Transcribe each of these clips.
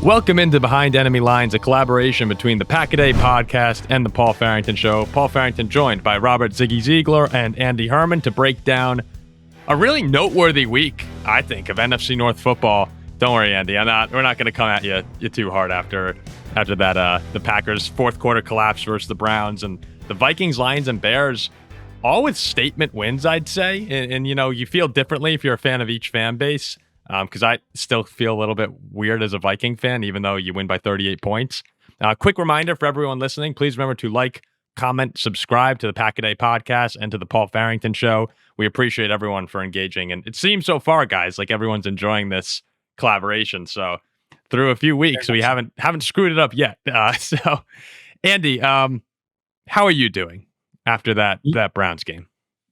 Welcome into Behind Enemy Lines, a collaboration between the Pack-A-Day podcast and the Paul Farrington Show. Paul Farrington joined by Robert Ziggy Ziegler and Andy Herman to break down a really noteworthy week, I think, of NFC North football. Don't worry, Andy. We're not going to come at you too hard after that. The Packers' fourth quarter collapse versus the Browns, and the Vikings, Lions, and Bears, all with statement wins, I'd say. And you feel differently if you're a fan of each fan base. Because I still feel a little bit weird as a Viking fan, even though you win by 38 points. Quick reminder for everyone listening, please remember to like, comment, subscribe to the Pack-A-Day podcast and to the Paul Farrington Show. We appreciate everyone for engaging. And it seems so far, guys, like everyone's enjoying this collaboration. So through a few weeks, we haven't screwed it up yet. So, Andy, how are you doing after that Browns game?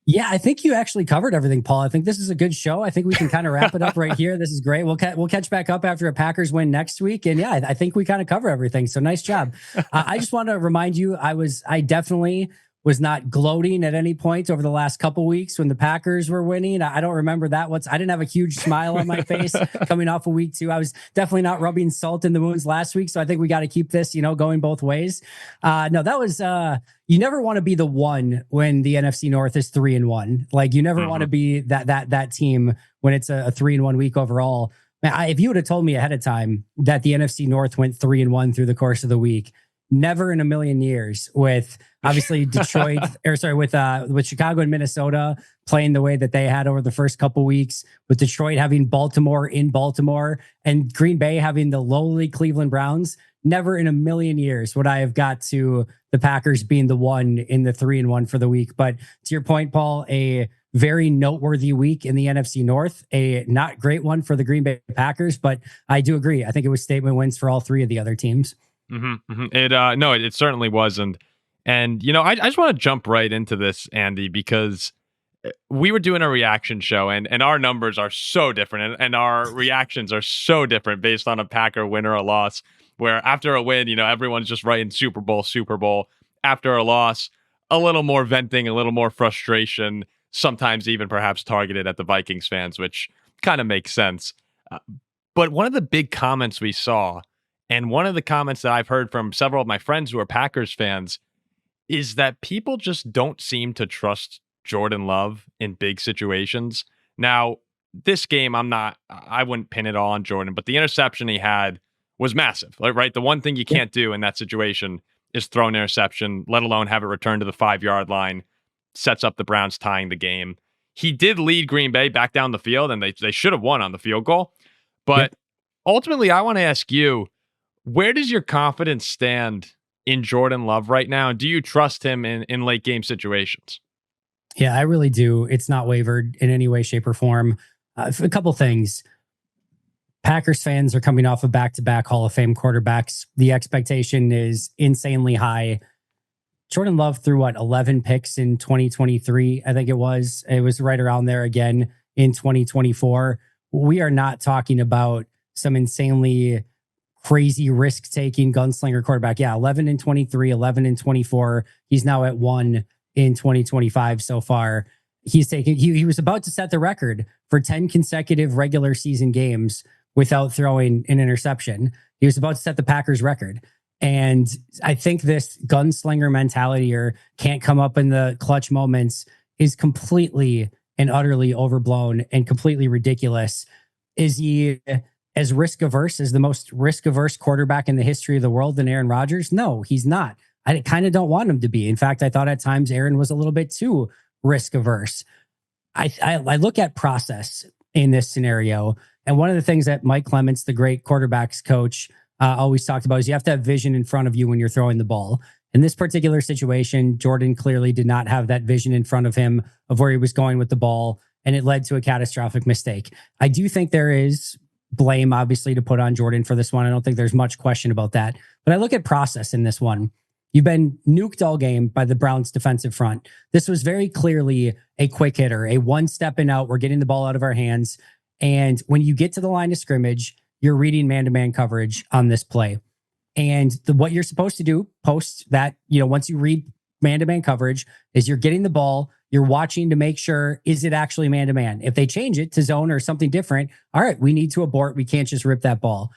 Yeah, I think you actually covered everything, Paul. I think this is a good show. I think we can kind of wrap it up right here. This is great. We'll catch back up after a Packers win next week. And yeah, I think we kind of cover everything. So nice job. I just want to remind you, I definitely was not gloating at any point over the last couple weeks when the Packers were winning. I don't remember that. I didn't have a huge smile on my face coming off of week 2. I was definitely not rubbing salt in the wounds last week. So I think we got to keep this, going both ways. No, that was, you never want to be the one when the NFC North is 3-1. Like you never want to be that team when it's a 3-1 week overall. Man, if you would have told me ahead of time that the NFC North went 3-1 through the course of the week, never in a million years, with obviously Detroit, with Chicago and Minnesota playing the way that they had over the first couple weeks, with Detroit having Baltimore in Baltimore and Green Bay having the lowly Cleveland Browns. Never in a million years would I have got to the Packers being the one in the 3-1 for the week. But to your point, Paul, a very noteworthy week in the NFC North, a not great one for the Green Bay Packers, but I do agree. I think it was statement wins for all three of the other teams. It certainly wasn't. And, I just want to jump right into this, Andy, because we were doing a reaction show and our numbers are so different and our reactions are so different based on a Packer win or a loss, where after a win, everyone's just writing Super Bowl. After a loss, a little more venting, a little more frustration, sometimes even perhaps targeted at the Vikings fans, which kind of makes sense. But one of the big comments we saw, and one of the comments that I've heard from several of my friends who are Packers fans, is that people just don't seem to trust Jordan Love in big situations. Now, this game, I wouldn't pin it all on Jordan, but the interception he had was massive, right? The one thing you can't do in that situation is throw an interception, let alone have it returned to the 5-yard line, sets up the Browns tying the game. He did lead Green Bay back down the field, and they should have won on the field goal. But ultimately, I want to ask you, where does your confidence stand in Jordan Love right now? Do you trust him in late game situations? Yeah, I really do. It's not wavered in any way, shape, or form. A couple things. Packers fans are coming off of back-to-back Hall of Fame quarterbacks. The expectation is insanely high. Jordan Love threw 11 picks in 2023, I think it was. It was right around there again in 2024. We are not talking about some insanely crazy risk-taking gunslinger quarterback. Yeah, 11 in 23, 11 in 24. He's now at 1 in 2025 so far. He was about to set the record for 10 consecutive regular season games without throwing an interception. He was about to set the Packers record. And I think this gunslinger mentality, or can't come up in the clutch moments, is completely and utterly overblown and completely ridiculous. Is he as risk-averse as the most risk-averse quarterback in the history of the world than Aaron Rodgers? No, he's not. I kind of don't want him to be. In fact, I thought at times Aaron was a little bit too risk-averse. I look at process in this scenario, and one of the things that Mike Clements, the great quarterbacks coach, always talked about is you have to have vision in front of you when you're throwing the ball. In this particular situation, Jordan clearly did not have that vision in front of him of where he was going with the ball, and it led to a catastrophic mistake. I do think there is blame, obviously, to put on Jordan for this one. I don't think there's much question about that. But I look at process in this one. You've been nuked all game by the Browns defensive front. This was very clearly a quick hitter, a one step and out. We're getting the ball out of our hands. And when you get to the line of scrimmage, you're reading man-to-man coverage on this play. And what you're supposed to do post that, once you read man-to-man coverage, is you're getting the ball, you're watching to make sure, is it actually man-to-man? If they change it to zone or something different, all right, we need to abort. We can't just rip that ball.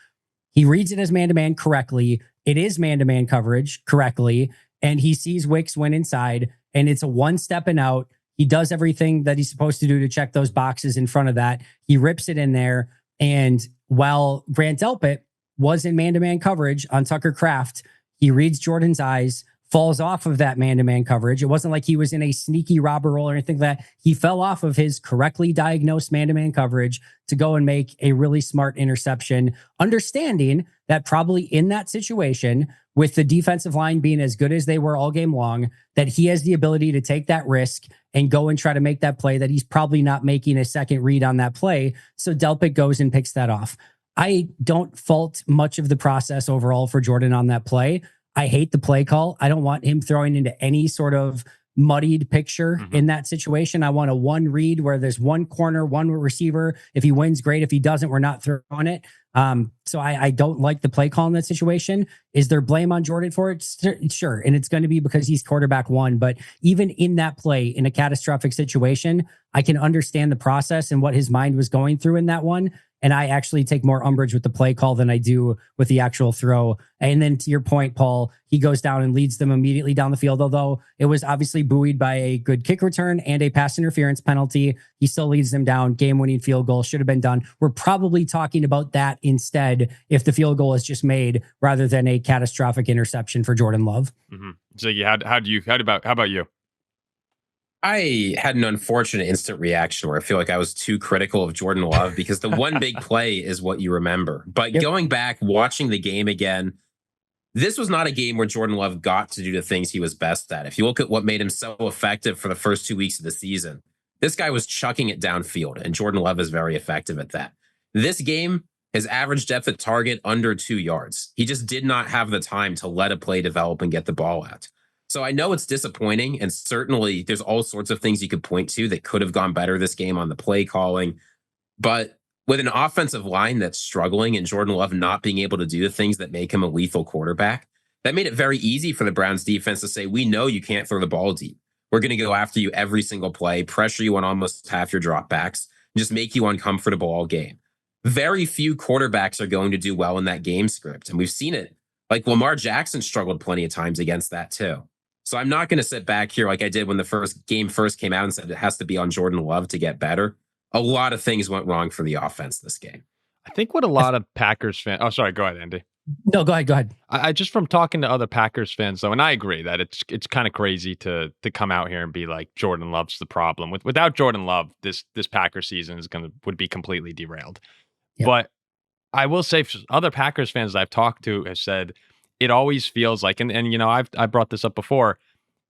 He reads it as man-to-man correctly. It is man-to-man coverage correctly. And he sees Wicks win inside, and it's a one step and out. He does everything that he's supposed to do to check those boxes in front of that. He rips it in there. And while Grant Delpit was in man-to-man coverage on Tucker Kraft, he reads Jordan's eyes, falls off of that man-to-man coverage. It wasn't like he was in a sneaky robber role or anything like that. He fell off of his correctly diagnosed man-to-man coverage to go and make a really smart interception, understanding that probably in that situation, with the defensive line being as good as they were all game long, that he has the ability to take that risk and go and try to make that play, that he's probably not making a second read on that play. So Delpit goes and picks that off. I don't fault much of the process overall for Jordan on that play. I hate the play call. I don't want him throwing into any sort of muddied picture in that situation. I want a one read where there's one corner, one receiver. If he wins, great. If he doesn't, we're not throwing it. So I don't like the play call in that situation. Is there blame on Jordan for it? Sure. And it's going to be because he's quarterback one. But even in that play, in a catastrophic situation, I can understand the process and what his mind was going through in that one. And I actually take more umbrage with the play call than I do with the actual throw. And then to your point, Paul, he goes down and leads them immediately down the field. Although it was obviously buoyed by a good kick return and a pass interference penalty, he still leads them down. Game-winning field goal should have been done. We're probably talking about that instead if the field goal is just made rather than a catastrophic interception for Jordan Love. So how about you? I had an unfortunate instant reaction where I feel like I was too critical of Jordan Love because the one big play is what you remember. But going back, watching the game again, this was not a game where Jordan Love got to do the things he was best at. If you look at what made him so effective for the first 2 weeks of the season, this guy was chucking it downfield, and Jordan Love is very effective at that. This game, his average depth at target under 2 yards. He just did not have the time to let a play develop and get the ball out. So I know it's disappointing, and certainly there's all sorts of things you could point to that could have gone better this game on the play calling. But with an offensive line that's struggling and Jordan Love not being able to do the things that make him a lethal quarterback, that made it very easy for the Browns defense to say, we know you can't throw the ball deep. We're going to go after you every single play, pressure you on almost half your dropbacks, and just make you uncomfortable all game. Very few quarterbacks are going to do well in that game script, and we've seen it. Like Lamar Jackson struggled plenty of times against that too. So I'm not going to sit back here like I did when the first game came out and said it has to be on Jordan Love to get better. A lot of things went wrong for the offense this game. I think what a lot of Packers fans... Oh, sorry. Go ahead, Andy. No, go ahead. I just from talking to other Packers fans, though, and I agree that it's kind of crazy to come out here and be like Jordan Love's the problem. Without Jordan Love, this Packers season would be completely derailed. Yep. But I will say, other Packers fans that I've talked to have said it always feels like, and you know, I brought this up before.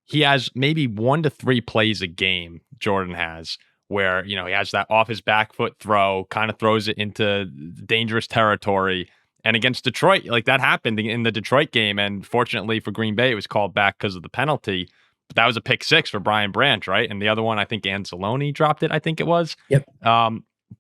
He has maybe 1 to 3 plays a game. Jordan has where, you know, he has that off his back foot throw, kind of throws it into dangerous territory. And against Detroit, like that happened in the Detroit game. And fortunately for Green Bay, it was called back because of the penalty. But that was a pick 6 for Brian Branch, right? And the other one, I think Anzalone dropped it, I think it was. Yep.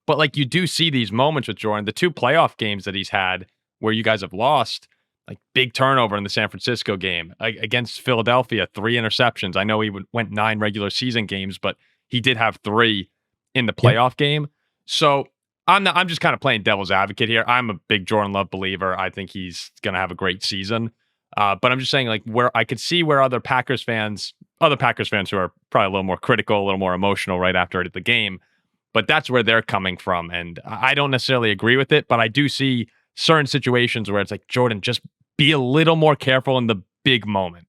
But like you do see these moments with Jordan, the 2 playoff games that he's had where you guys have lost, like big turnover in the San Francisco game against Philadelphia, 3 interceptions. I know he went 9 regular season games, but he did have 3 in the playoff game. So I'm just kind of playing devil's advocate here. I'm a big Jordan Love believer. I think he's going to have a great season. But I'm just saying, like, where I could see where other Packers fans who are probably a little more critical, a little more emotional right after the game, but that's where they're coming from. And I don't necessarily agree with it, but I do see certain situations where it's like, Jordan, just be a little more careful in the big moment.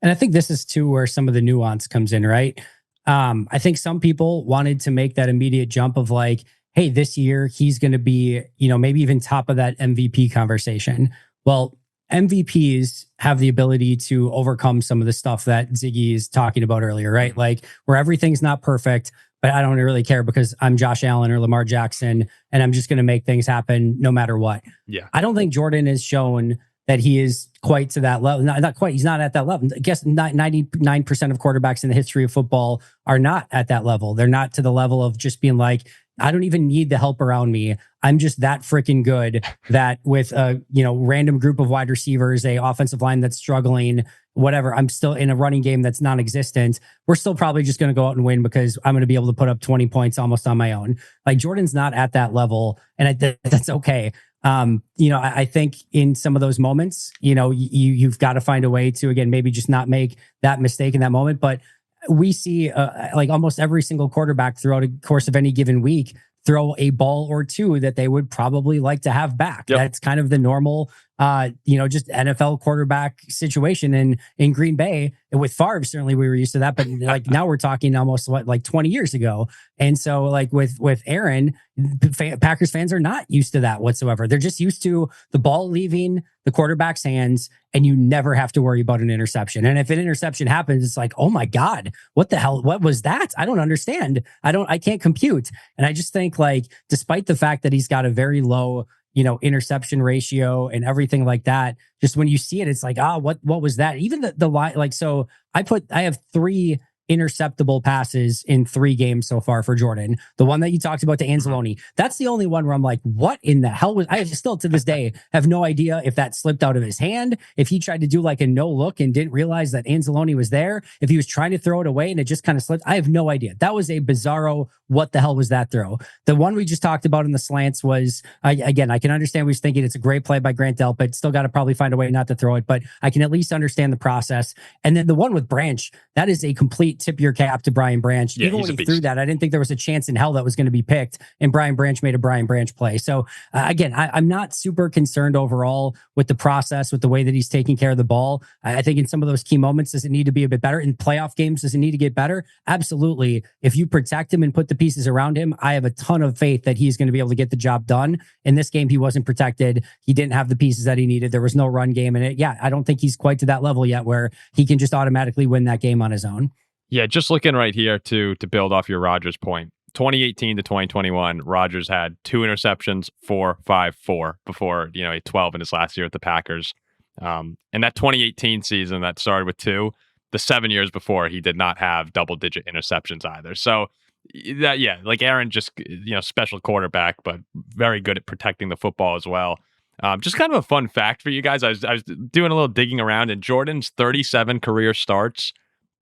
And I think this is too where some of the nuance comes in, right? I think some people wanted to make that immediate jump of like, hey, this year he's going to be, you know, maybe even top of that MVP conversation. Well, MVPs have the ability to overcome some of the stuff that Ziggy is talking about earlier, right? Like where everything's not perfect, but I don't really care because I'm Josh Allen or Lamar Jackson, and I'm just going to make things happen no matter what. Yeah. I don't think Jordan has shown that he is quite to that level. Not quite. He's not at that level. I guess 99% of quarterbacks in the history of football are not at that level. They're not to the level of just being like, I don't even need the help around me. I'm just that freaking good that with a, you know, random group of wide receivers, a offensive line that's struggling, whatever, I'm still in a running game that's non-existent. We're still probably just going to go out and win because I'm going to be able to put up 20 points almost on my own. Like Jordan's not at that level, and that's okay. I think in some of those moments, you've got to find a way to, again, maybe just not make that mistake in that moment. But we see like almost every single quarterback throughout the course of any given week throw a ball or two that they would probably like to have back. Yep. That's kind of the normal, just NFL quarterback situation in Green Bay. And with Favre, certainly we were used to that, but like now we're talking almost 20 years ago. And so like with Aaron, Packers fans are not used to that whatsoever. They're just used to the ball leaving the quarterback's hands and you never have to worry about an interception. And if an interception happens, it's like, oh my God, what the hell? What was that? I don't understand. I can't compute. And I just think like, despite the fact that he's got a very low, interception ratio and everything like that, just when you see it, it's like, what was that? Even the line, like, so I have 3 interceptable passes in 3 games so far for Jordan. The one that you talked about to Anzalone, that's the only one where I'm like, what in the hell I still to this day have no idea if that slipped out of his hand, if he tried to do like a no look and didn't realize that Anzalone was there, if he was trying to throw it away and it just kind of slipped. I have no idea. That was a bizarro, what the hell was that throw? The one we just talked about in the slants was, again, I can understand we was thinking it's a great play by Grant Delp, but still got to probably find a way not to throw it, but I can at least understand the process. And then the one with Branch, that is a complete tip your cap to Brian Branch. Yeah, even when he threw that, I didn't think there was a chance in hell that was going to be picked, and Brian Branch made a Brian Branch play. So again, I'm not super concerned overall with the process, with the way that he's taking care of the ball. I think in some of those key moments, does it need to be a bit better? In playoff games, does it need to get better? Absolutely. If you protect him and put the pieces around him, I have a ton of faith that he's going to be able to get the job done. In this game, he wasn't protected. He didn't have the pieces that he needed. There was no run game in it. Yeah, I don't think he's quite to that level yet where he can just automatically win that game on his own. Yeah, just looking right here to build off your Rodgers point. 2018 to 2021, Rodgers had 2 interceptions, 4, 5, 4 before, he had 12 in his last year at the Packers. And that 2018 season that started with 2, the 7 years before, he did not have double-digit interceptions either. So that, yeah, like Aaron, just, special quarterback, but very good at protecting the football as well. Just kind of a fun fact for you guys. I was doing a little digging around, and Jordan's 37 career starts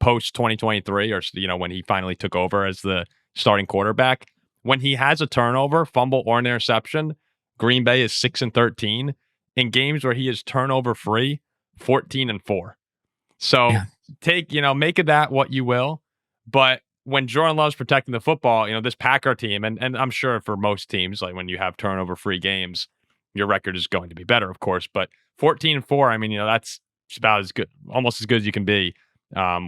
post 2023, or when he finally took over as the starting quarterback, when he has a turnover, fumble, or an interception, Green Bay is 6-13. In games where he is turnover free, 14-4. So take, make of that what you will. But when Jordan Love's protecting the football, this Packer team, and I'm sure for most teams, like when you have turnover free games, your record is going to be better, of course. But 14-4, I mean, that's about as good, almost as good as you can be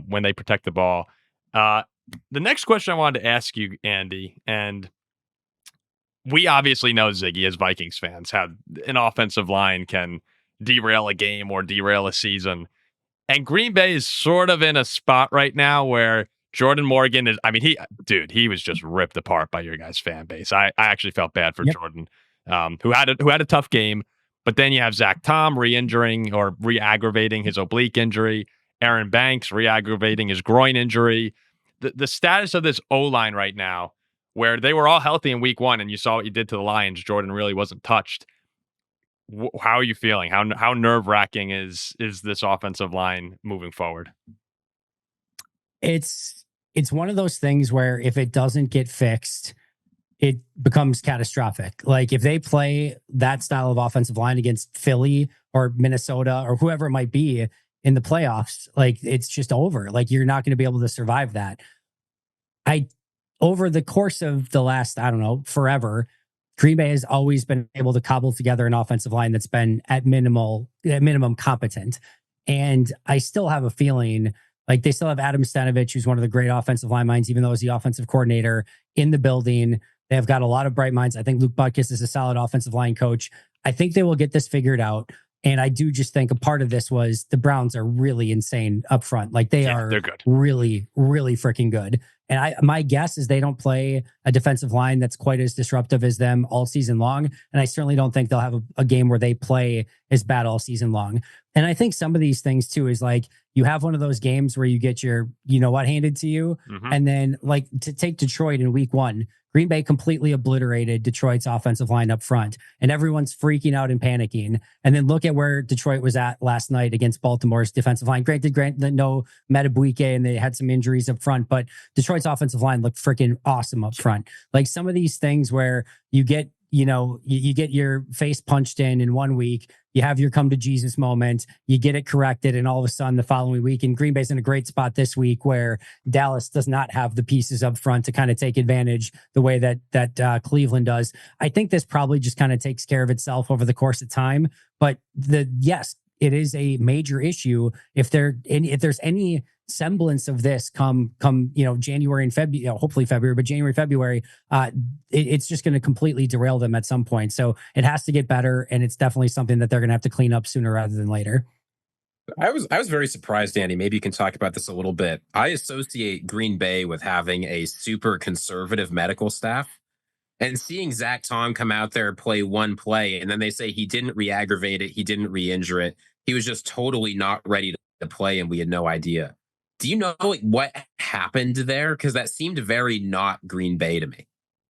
when they protect the ball. The next question I wanted to ask you, Andy, and we obviously know, Ziggy, as Vikings fans, how an offensive line can derail a game or derail a season. And Green Bay is sort of in a spot right now where Jordan Morgan is, he was just ripped apart by your guys' fan base. I actually felt bad for Jordan, who had a tough game. But then you have Zach Tom re-injuring or re-aggravating his oblique injury. Aaron Banks re-aggravating his groin injury. The status of this O-line right now, where they were all healthy in week 1, and you saw what you did to the Lions. Jordan really wasn't touched. How are you feeling? How nerve-wracking is this offensive line moving forward? It's one of those things where if it doesn't get fixed, it becomes catastrophic. Like if they play that style of offensive line against Philly or Minnesota or whoever it might be in the playoffs, like it's just over. Like you're not going to be able to survive that. Over the course of the last, forever, Green Bay has always been able to cobble together an offensive line that's been at minimum competent. And I still have a feeling like they still have Adam Stenavich, who's one of the great offensive line minds, even though he's the offensive coordinator in the building. They have got a lot of bright minds. I think Luke Butkus is a solid offensive line coach. I think they will get this figured out. And I do just think a part of this was the Browns are really insane up front. Like they're good. Really, really freaking good. And my guess is they don't play a defensive line that's quite as disruptive as them all season long. And I certainly don't think they'll have a game where they play as bad all season long. And I think some of these things too is like you have one of those games where you get your, handed to you. Mm-hmm. And then like to take Detroit in week 1, Green Bay completely obliterated Detroit's offensive line up front, and everyone's freaking out and panicking. And then look at where Detroit was at last night against Baltimore's defensive line. Granted, no Metabuike, and they had some injuries up front, but Detroit's offensive line looked freaking awesome up front. Like some of these things where you get you get your face punched in 1 week, you have your come to Jesus moment, you get it corrected, and all of a sudden the following week, and Green Bay's in a great spot this week where Dallas does not have the pieces up front to kind of take advantage the way that Cleveland does. I think this probably just kind of takes care of itself over the course of time. But yes, it is a major issue if there's any semblance of this come January and February, hopefully February, but January, February, it's just going to completely derail them at some point. So it has to get better, and it's definitely something that they're going to have to clean up sooner rather than later. I was very surprised, Andy. Maybe you can talk about this a little bit. I associate Green Bay with having a super conservative medical staff. And seeing Zach Tom come out there, play one play, and then they say he didn't re-aggravate it, he didn't re-injure it. He was just totally not ready to play, and we had no idea. Do you know what happened there? Because that seemed very not Green Bay to me.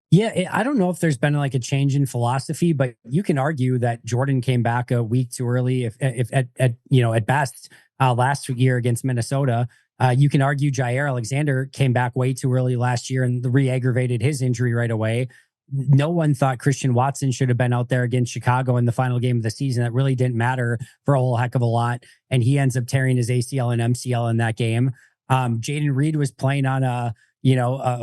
Yeah, I don't know if there's been like a change in philosophy, but you can argue that Jordan came back a week too early. If at best last year against Minnesota, you can argue Jair Alexander came back way too early last year and re-aggravated his injury right away. No one thought Christian Watson should have been out there against Chicago in the final game of the season. That really didn't matter for a whole heck of a lot. And he ends up tearing his ACL and MCL in that game. Jaden Reed was playing on a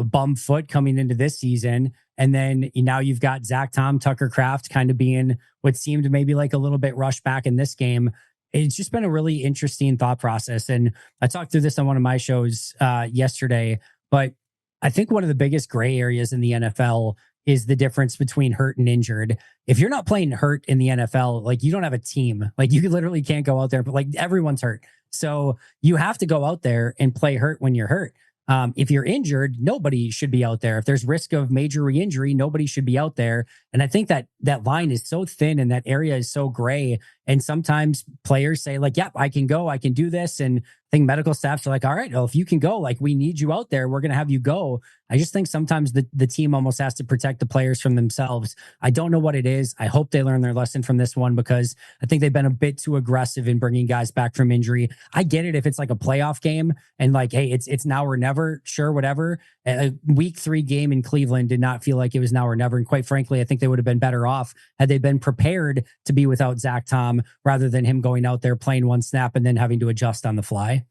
bum foot coming into this season. And then now you've got Zach Tom, Tucker Kraft kind of being what seemed maybe like a little bit rushed back in this game. It's just been a really interesting thought process. And I talked through this on one of my shows yesterday, but I think one of the biggest gray areas in the NFL is the difference between hurt and injured. If you're not playing hurt in the NFL, like you don't have a team, like you literally can't go out there, but like everyone's hurt. So you have to go out there and play hurt when you're hurt. If you're injured, nobody should be out there. If there's risk of major re-injury, nobody should be out there. And I think that line is so thin and that area is so gray. And sometimes players say like, yep, I can go, I can do this. And I think medical staffs are like, all right, well, if you can go, like we need you out there, we're going to have you go. I just think sometimes the team almost has to protect the players from themselves. I don't know what it is. I hope they learn their lesson from this one because I think they've been a bit too aggressive in bringing guys back from injury. I get it if it's like a playoff game and like, hey, it's now or never, sure, whatever. A week 3 game in Cleveland did not feel like it was now or never. And quite frankly, I think they would have been better off had they been prepared to be without Zach Tom rather than him going out there playing one snap and then having to adjust on the fly.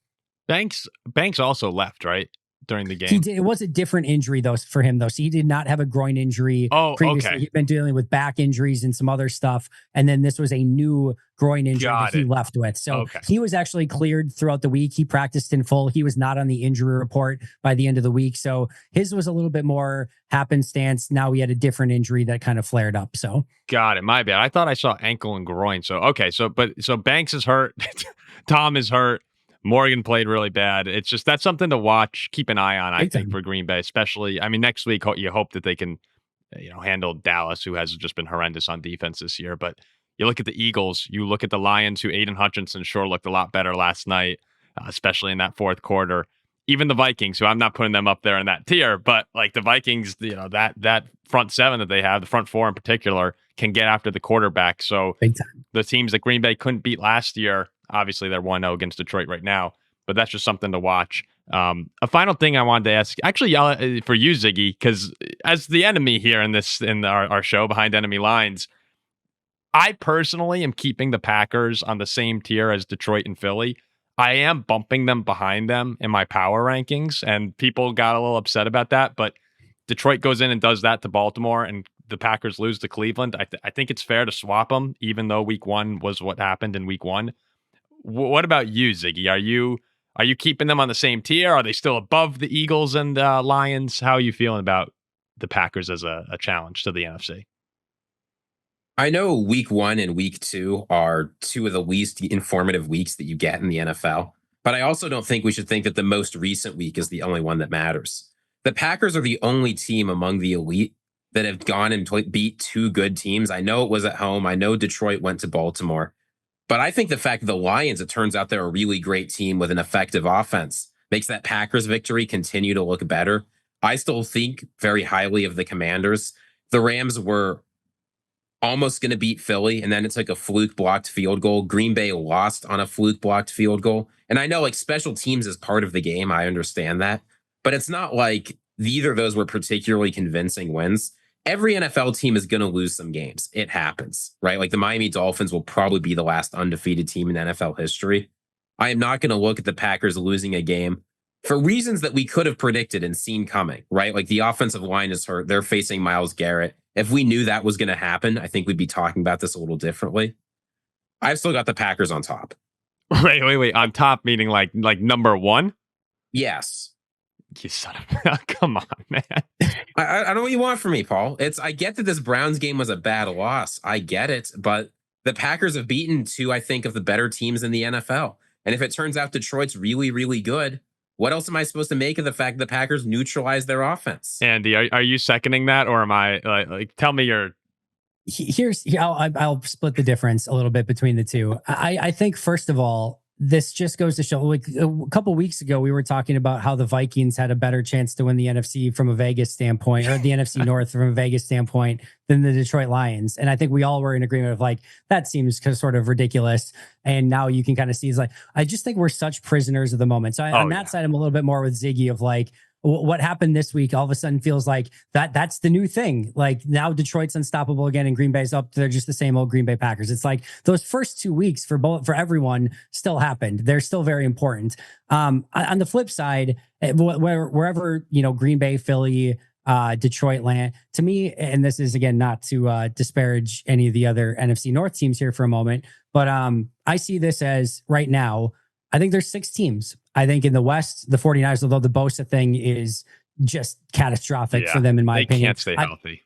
Banks also left, right? During the game. He did. It was a different injury though for him though. So he did not have a groin injury previously. Okay. He'd been dealing with back injuries and some other stuff. And then this was a new groin injury that he left with. So he was actually cleared throughout the week. He practiced in full. He was not on the injury report by the end of the week. So his was a little bit more happenstance. Now he had a different injury that kind of flared up. So got it. My bad. I thought I saw ankle and groin. So so Banks is hurt. Tom is hurt. Morgan played really bad. It's just that's something to watch, keep an eye on, I think, for Green Bay, especially. I mean, next week you hope that they can, handle Dallas, who has just been horrendous on defense this year. But you look at the Eagles, you look at the Lions, who Aiden Hutchinson sure looked a lot better last night, especially in that fourth quarter. Even the Vikings, who I'm not putting them up there in that tier, but like the Vikings, that front seven that they have, the front four in particular, can get after the quarterback. So the teams that Green Bay couldn't beat last year. Obviously, they're 1-0 against Detroit right now, but that's just something to watch. A final thing I wanted to ask, actually, for you, Ziggy, because as the enemy here in our show, Behind Enemy Lines, I personally am keeping the Packers on the same tier as Detroit and Philly. I am bumping them behind them in my power rankings, and people got a little upset about that, but Detroit goes in and does that to Baltimore, and the Packers lose to Cleveland. I think it's fair to swap them, even though week 1 was what happened in week 1. What about you, Ziggy? Are you keeping them on the same tier? Are they still above the Eagles and Lions? How are you feeling about the Packers as a challenge to the NFC? I know week 1 and week 2 are 2 of the least informative weeks that you get in the NFL, but I also don't think we should think that the most recent week is the only one that matters. The Packers are the only team among the elite that have gone and beat 2 good teams. I know it was at home. I know Detroit went to Baltimore. But I think the fact that the Lions, it turns out they're a really great team with an effective offense, makes that Packers victory continue to look better. I still think very highly of the Commanders. The Rams were almost going to beat Philly, and then it's like a fluke blocked field goal. Green Bay lost on a fluke blocked field goal. And I know like special teams is part of the game. I understand that. But it's not like either of those were particularly convincing wins. every NFL team is going to lose some games. It happens, right? Like the Miami Dolphins will probably be the last undefeated team in NFL history. I am not going to look at the Packers losing a game for reasons that we could have predicted and seen coming, right? Like the offensive line is hurt. They're facing Myles Garrett. If we knew that was going to happen, I think we'd be talking about this a little differently. I've still got the Packers on top. Wait. On top meaning like number one? Yes. You son of come on, man. I don't know what you want from me, Paul. I get that this Browns game was a bad loss. I get it, but the Packers have beaten two, I think, of the better teams in the NFL. And if it turns out Detroit's really, really good, what else am I supposed to make of the fact that the Packers neutralized their offense? Andy, are you seconding that, or am I like tell me your? I'll split the difference a little bit between the two. I think first of all, this just goes to show, like a couple weeks ago, we were talking about how the Vikings had a better chance to win the NFC from a Vegas standpoint, or the NFC North from a Vegas standpoint, than the Detroit Lions. And I think we all were in agreement of like, that seems sort of ridiculous. And now you can kind of see, it's like, I just think we're such prisoners of the moment. So on that side, I'm a little bit more with Ziggy of like, what happened this week all of a sudden feels like that's the new thing. Like now Detroit's unstoppable again and Green Bay's up. They're just the same old Green Bay Packers. It's like those first 2 weeks for everyone still happened. They're still very important. On the flip side, wherever, Green Bay, Philly, Detroit land, to me, and this is again, not to disparage any of the other NFC North teams here for a moment, but I see this as right now, I think there's 6 teams. I think in the West, the 49ers, although the Bosa thing is just catastrophic for them, in my opinion. They can't stay healthy.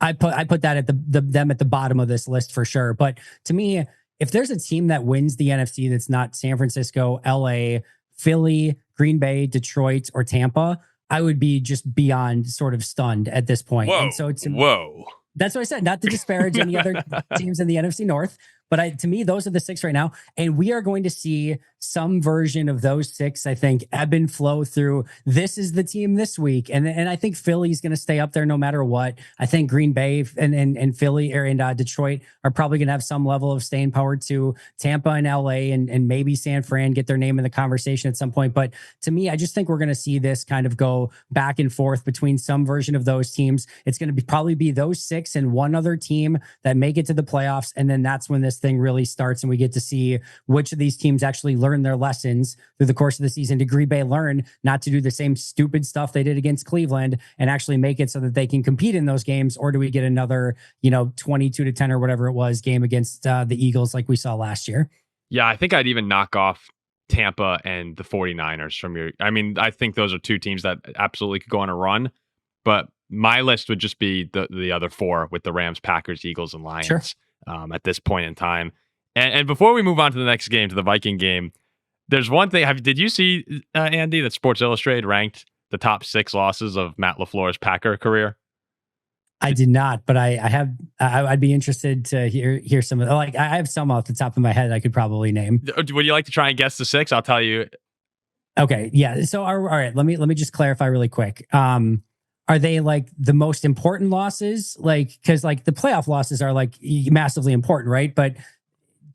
I put that at them at the bottom of this list for sure. But to me, if there's a team that wins the NFC that's not San Francisco, LA, Philly, Green Bay, Detroit, or Tampa, I would be just beyond sort of stunned at this point. Whoa, and so whoa. That's what I said, not to disparage any other teams in the NFC North. But to me, those are the 6 right now. And we are going to see some version of those 6, I think, ebb and flow through. This is the team this week. And I think Philly's going to stay up there no matter what. I think Green Bay and Philly and Detroit are probably going to have some level of staying power too. Tampa and LA and maybe San Fran get their name in the conversation at some point. But to me, I just think we're going to see this kind of go back and forth between some version of those teams. It's going to probably be those 6 and one other team that make it to the playoffs. And then that's when this thing really starts and we get to see which of these teams actually learn their lessons through the course of the season. Did Green Bay learn not to do the same stupid stuff they did against Cleveland and actually make it so that they can compete in those games? Or do we get another, 22-10 or whatever it was game against the Eagles like we saw last year? Yeah, I think I'd even knock off Tampa and the 49ers from your, I think those are 2 teams that absolutely could go on a run, but my list would just be the other 4 with the Rams, Packers, Eagles, and Lions. Sure. At this point in time. And before we move on to the next game, to the Viking game, there's one thing. Did you see, Andy, that Sports Illustrated ranked the top 6 losses of Matt LaFleur's Packer career? I did not, but I'd be interested to hear some of I have some off the top of my head I could probably name. Would you like to try and guess the 6? I'll tell you. Okay. Yeah. So, all right, let me just clarify really quick. Are they like the most important losses? Like, because like the playoff losses are like massively important, right? But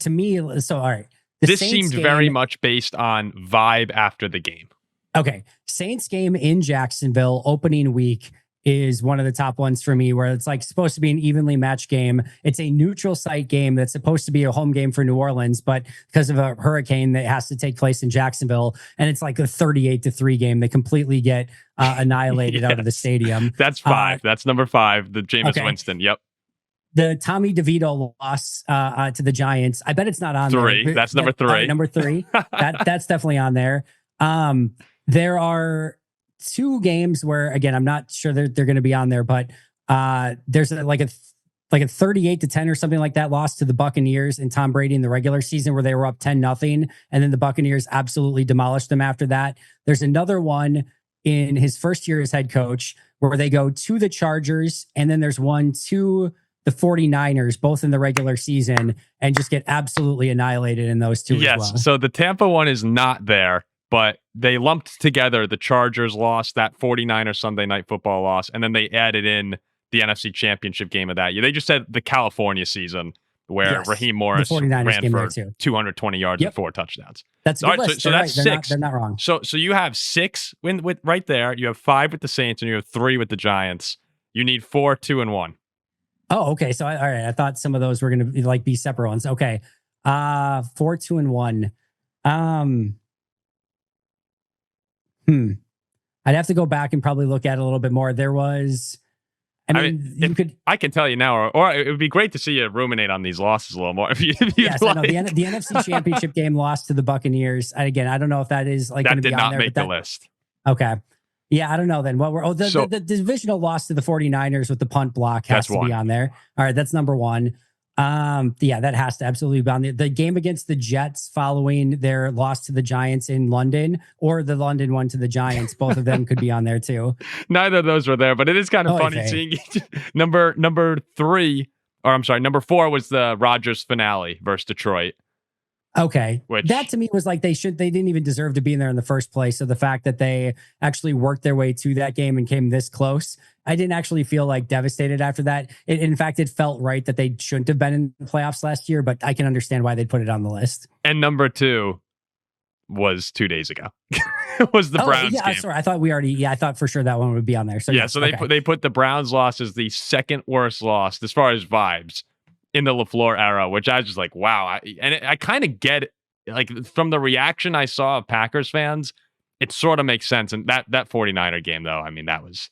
to me, so all right. This seemed very much based on vibe after the game. Okay. Saints game in Jacksonville, opening week, is one of the top ones for me, where it's like supposed to be an evenly matched game. It's a neutral site game that's supposed to be a home game for New Orleans, but because of a hurricane that has to take place in Jacksonville, and it's like a 38-3 game, they completely get annihilated out of the stadium. That's 5. That's number 5, the Jameis Winston. Yep. The Tommy DeVito loss to the Giants. I bet it's not on 3. there. That's number 3. Number 3. That's definitely on there. There are 2 games where, again, I'm not sure they're going to be on there, but there's a 38-10 or something like that loss to the Buccaneers and Tom Brady in the regular season, where they were up 10-0, and then the Buccaneers absolutely demolished them after that. There's another one in his first year as head coach where they go to the Chargers, and then there's one to the 49ers, both in the regular season, and just get absolutely annihilated in those 2 as well. Yes, so the Tampa one is not there, but they lumped together the Chargers loss, that 49ers Sunday Night Football loss, and then they added in the NFC Championship game of that year. They just said the California season, where Raheem Morris ran for 220 yards and 4 touchdowns. That's a good list. So that's right. 6. They're not wrong. So you have 6 with right there. You have 5 with the Saints, and you have 3 with the Giants. You need 4, 2, and 1. Oh, okay. So all right. I thought some of those were going to be separate ones. Okay. 4, 2, and 1. I'd have to go back and probably look at it a little bit more. There was, I can tell you now, or it would be great to see you ruminate on these losses a little more. Yes, like. I know the NFC Championship game lost to the Buccaneers. Again, I don't know if that is like going to be on there. That did not make the list. Okay. Yeah, I don't know then. The divisional loss to the 49ers with the punt block has to be on there. All right, that's number 1. Yeah, that has to absolutely be on the game against the Jets following their loss to the Giants in London, or the London one to the Giants. Both of them could be on there too. Neither of those were there, but it is kind of funny seeing number 4 was the Rodgers finale versus Detroit. Okay. That to me was like they didn't even deserve to be in there in the first place. So the fact that they actually worked their way to that game and came this close, I didn't actually feel like devastated after that. In fact, it felt right that they shouldn't have been in the playoffs last year, but I can understand why they put it on the list. And number 2 was 2 days ago. It was the Browns game. Sorry. I thought for sure that one would be on there. So yeah, they put the Browns loss as the second worst loss as far as vibes in the LaFleur era, which I was just like, wow. I kind of get it. Like from the reaction I saw of Packers fans, it sort of makes sense. And that 49er game, though, I mean, that was,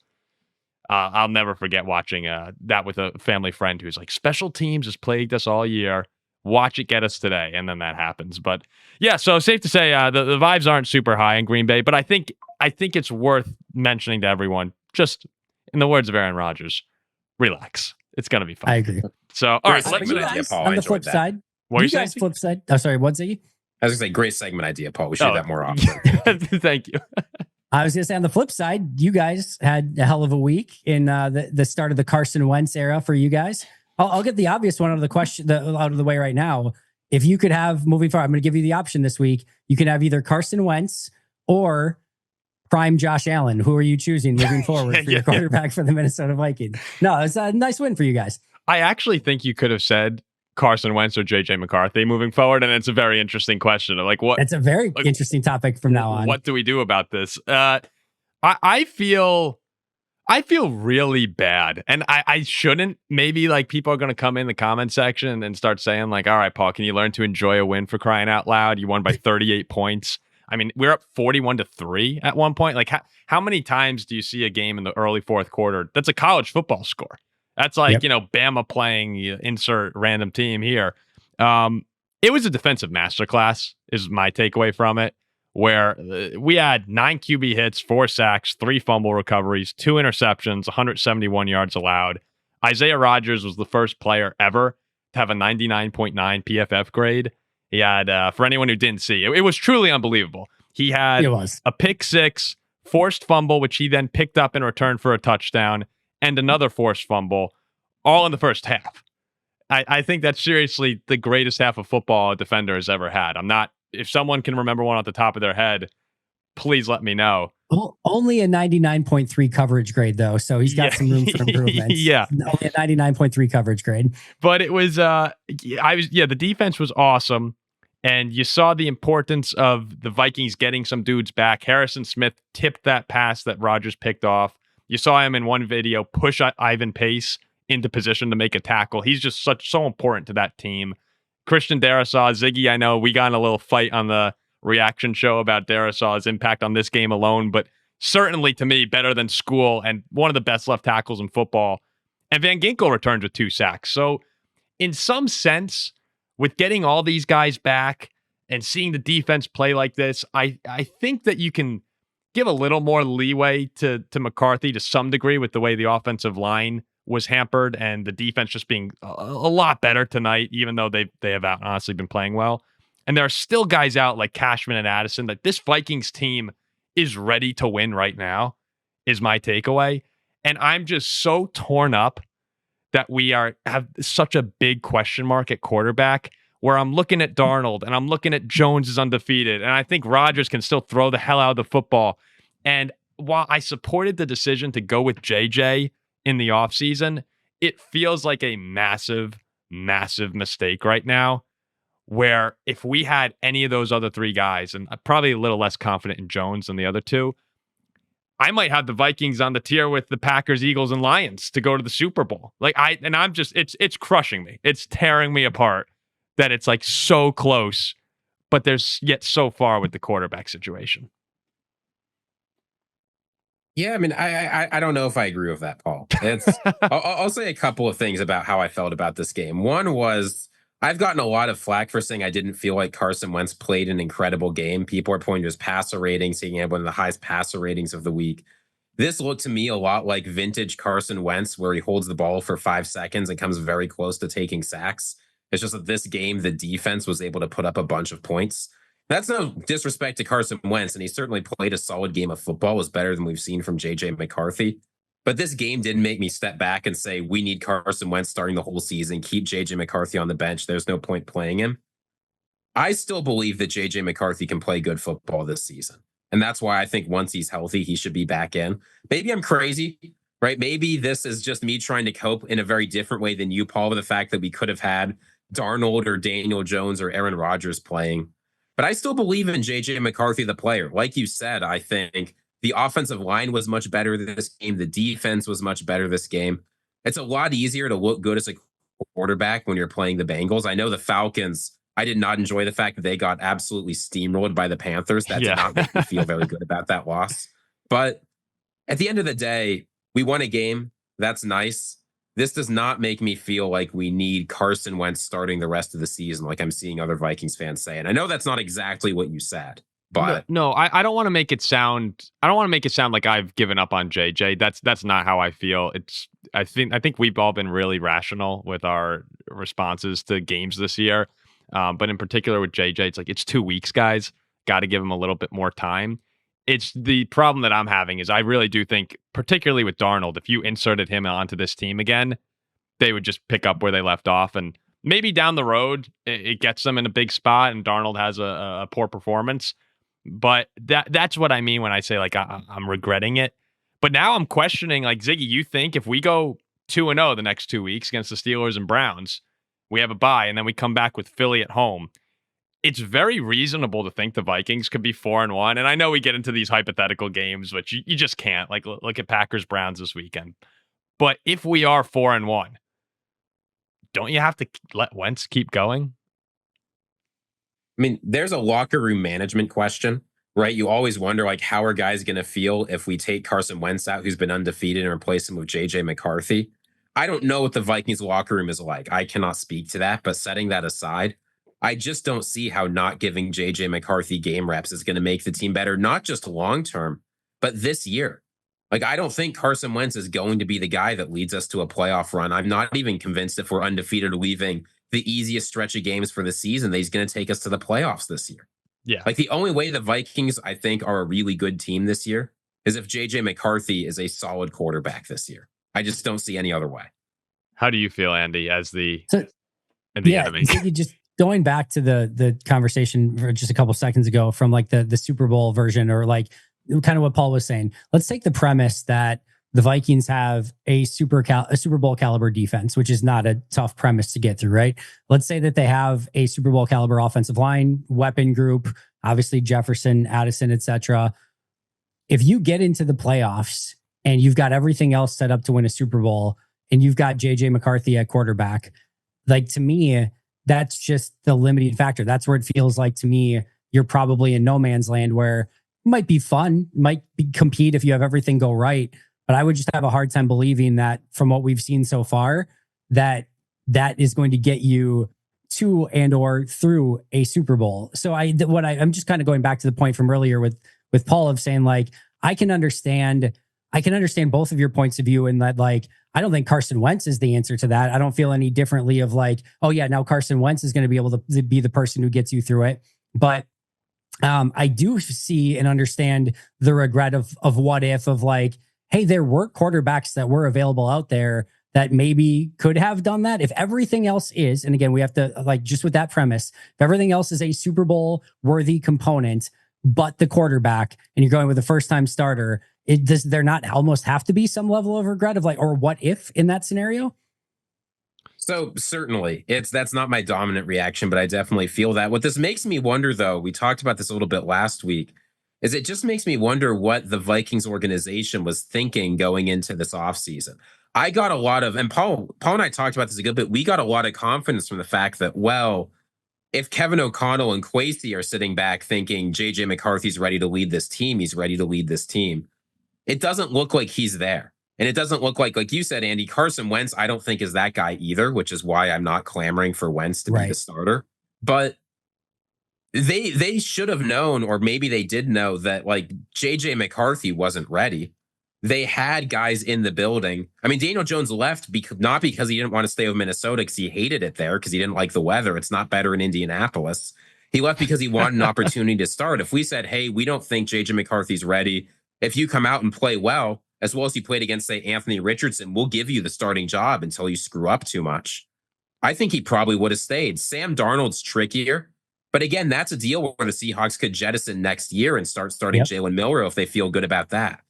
I'll never forget watching that with a family friend who's like, special teams has plagued us all year. Watch it get us today. And then that happens. But yeah, so safe to say the vibes aren't super high in Green Bay, but I think it's worth mentioning to everyone, just in the words of Aaron Rodgers, relax. It's going to be fun. I agree. So, all right. On the flip side. What you guys flip side. Oh, sorry. What's Ziggy? I was going to say, great segment idea, Paul. We should do that more often. Thank you. I was going to say on the flip side, you guys had a hell of a week in the start of the Carson Wentz era for you guys. I'll get the obvious one out of the way right now. If you could have, moving forward, I'm going to give you the option this week. You can have either Carson Wentz or prime Josh Allen. Who are you choosing moving forward for your quarterback for the Minnesota Vikings? No, it's a nice win for you guys. I actually think you could have said Carson Wentz or JJ McCarthy moving forward, and it's a very interesting question. Like what? It's a very interesting topic from now on. What do we do about this? I feel really bad, and I shouldn't. Maybe like people are going to come in the comment section and start saying like, "All right, Paul, can you learn to enjoy a win for crying out loud? You won by 38 points." I mean, we're up 41-3 at one point. Like, how many times do you see a game in the early fourth quarter that's a college football score? That's like, Bama playing insert random team here. It was a defensive masterclass is my takeaway from it, where we had 9 QB hits, 4 sacks, 3 fumble recoveries, 2 interceptions, 171 yards allowed. Isaiah Rodgers was the first player ever to have a 99.9 PFF grade. He had, for anyone who didn't see, it was truly unbelievable. He had a pick 6, forced fumble, which he then picked up in return for a touchdown, and another forced fumble, all in the first half. I think that's seriously the greatest half of football a defender has ever had. If someone can remember one off the top of their head, please let me know. Well, only a 99.3 coverage grade, though, so he's got some room for improvement. Yeah, only a 99.3 coverage grade. But it was, the defense was awesome, and you saw the importance of the Vikings getting some dudes back. Harrison Smith tipped that pass that Rodgers picked off. You saw him in one video push Ivan Pace into position to make a tackle. He's just so important to that team. Christian Darrisaw, Ziggy, I know we got in a little fight on the reaction show about Darrisaw's impact on this game alone, but certainly to me, better than School and one of the best left tackles in football. And Van Ginkel returns with 2 sacks. So in some sense, with getting all these guys back and seeing the defense play like this, I think that you can give a little more leeway to McCarthy to some degree with the way the offensive line was hampered and the defense just being a lot better tonight, even though they have honestly been playing well. And there are still guys out like Cashman and Addison that this Vikings team is ready to win right now, is my takeaway. And I'm just so torn up that we have such a big question mark at quarterback, where I'm looking at Darnold and I'm looking at Jones is undefeated. And I think Rodgers can still throw the hell out of the football. And while I supported the decision to go with JJ in the offseason, it feels like a massive, massive mistake right now, where if we had any of those other 3 guys, and I'm probably a little less confident in Jones than the other 2, I might have the Vikings on the tier with the Packers, Eagles, and Lions to go to the Super Bowl. I'm just, it's crushing me. It's tearing me apart that it's like so close, but there's yet so far with the quarterback situation. Yeah, I mean, I don't know if I agree with that, Paul. I'll say a couple of things about how I felt about this game. One was I've gotten a lot of flack for saying I didn't feel like Carson Wentz played an incredible game. People are pointing to his passer ratings, saying he had one of the highest passer ratings of the week. This looked to me a lot like vintage Carson Wentz, where he holds the ball for 5 seconds and comes very close to taking sacks. It's just that this game, the defense was able to put up a bunch of points. That's no disrespect to Carson Wentz, and he certainly played a solid game of football. It was better than we've seen from J.J. McCarthy. But this game didn't make me step back and say, we need Carson Wentz starting the whole season, keep J.J. McCarthy on the bench. There's no point playing him. I still believe that J.J. McCarthy can play good football this season. And that's why I think once he's healthy, he should be back in. Maybe I'm crazy, right? Maybe this is just me trying to cope in a very different way than you, Paul, with the fact that we could have had Darnold or Daniel Jones or Aaron Rodgers playing. But I still believe in J.J. McCarthy, the player. Like you said, I think the offensive line was much better this game. The defense was much better this game. It's a lot easier to look good as a quarterback when you're playing the Bengals. I know the Falcons, I did not enjoy the fact that they got absolutely steamrolled by the Panthers. That did not make me feel very good about that loss. But at the end of the day, we won a game. That's nice. This does not make me feel like we need Carson Wentz starting the rest of the season, like I'm seeing other Vikings fans say. And I know that's not exactly what you said, but no, I don't want to make it sound. I don't want to make it sound like I've given up on JJ. That's not how I feel. I think we've all been really rational with our responses to games this year. But in particular with JJ, it's like it's 2 weeks, guys. Got to give him a little bit more time. It's the problem that I'm having is I really do think, particularly with Darnold, if you inserted him onto this team again, they would just pick up where they left off. And maybe down the road, it gets them in a big spot and Darnold has a poor performance. But that's what I mean when I say, like, I'm regretting it. But now I'm questioning, like, Ziggy, you think if we go 2-0 the next 2 weeks against the Steelers and Browns, we have a bye, and then we come back with Philly at home, it's very reasonable to think the Vikings could be 4-1. And I know we get into these hypothetical games, but you just can't. Like, look at Packers-Browns this weekend. But if we are 4-1, don't you have to let Wentz keep going? I mean, there's a locker room management question, right? You always wonder, like, how are guys going to feel if we take Carson Wentz out, who's been undefeated, and replace him with J.J. McCarthy? I don't know what the Vikings locker room is like. I cannot speak to that, but setting that aside, I just don't see how not giving J.J. McCarthy game reps is going to make the team better, not just long-term, but this year. Like, I don't think Carson Wentz is going to be the guy that leads us to a playoff run. I'm not even convinced if we're undefeated or leaving the easiest stretch of games for the season that he's going to take us to the playoffs this year. Yeah. Like, the only way the Vikings, I think, are a really good team this year is if J.J. McCarthy is a solid quarterback this year. I just don't see any other way. How do you feel, Andy, as the enemy? Just going back to the conversation for just a couple seconds ago from like the Super Bowl version, or like kind of what Paul was saying. Let's take the premise that the Vikings have a Super Bowl caliber defense, which is not a tough premise to get through, right? Let's say that they have a Super Bowl caliber offensive line, weapon group, obviously Jefferson, Addison, etc. If you get into the playoffs and you've got everything else set up to win a Super Bowl, and you've got J.J. McCarthy at quarterback, like, to me, that's just the limiting factor. That's where it feels like, to me, you're probably in no man's land, where it might be fun, compete if you have everything go right. But I would just have a hard time believing that, from what we've seen so far, that is going to get you to and or through a Super Bowl. So I'm just kind of going back to the point from earlier with Paul of saying, like, I can understand both of your points of view, in that, like, I don't think Carson Wentz is the answer to that. I don't feel any differently of like, oh yeah, now Carson Wentz is going to be able to be the person who gets you through it. But I do see and understand the regret of what if, of like, hey, there were quarterbacks that were available out there that maybe could have done that. If everything else is, and again, we have to, like, just with that premise, if everything else is a Super Bowl worthy component, but the quarterback, and you're going with a first-time starter, does there not almost have to be some level of regret of like, or what if in that scenario? So certainly that's not my dominant reaction, but I definitely feel that. What this makes me wonder, though, we talked about this a little bit last week. is it just makes me wonder what the Vikings organization was thinking going into this offseason. I got a lot of, and Paul and I talked about this a good bit. We got a lot of confidence from the fact that, well, if Kevin O'Connell and Kwesi are sitting back thinking JJ McCarthy's ready to lead this team, he's ready to lead this team. It doesn't look like he's there. And it doesn't look like you said, Andy, Carson Wentz, I don't think is that guy either, which is why I'm not clamoring for Wentz to be the starter. But they should have known, or maybe they did know, that like JJ McCarthy wasn't ready. They had guys in the building. I mean, Daniel Jones left not because he didn't want to stay with Minnesota because he hated it there, because he didn't like the weather. It's not better in Indianapolis. He left because he wanted an opportunity to start. If we said, hey, we don't think JJ McCarthy's ready, if you come out and play well as you played against, say, Anthony Richardson, we'll give you the starting job until you screw up too much. I think he probably would have stayed. Sam Darnold's trickier. But again, that's a deal where the Seahawks could jettison next year and start starting Jalen Milroe if they feel good about that.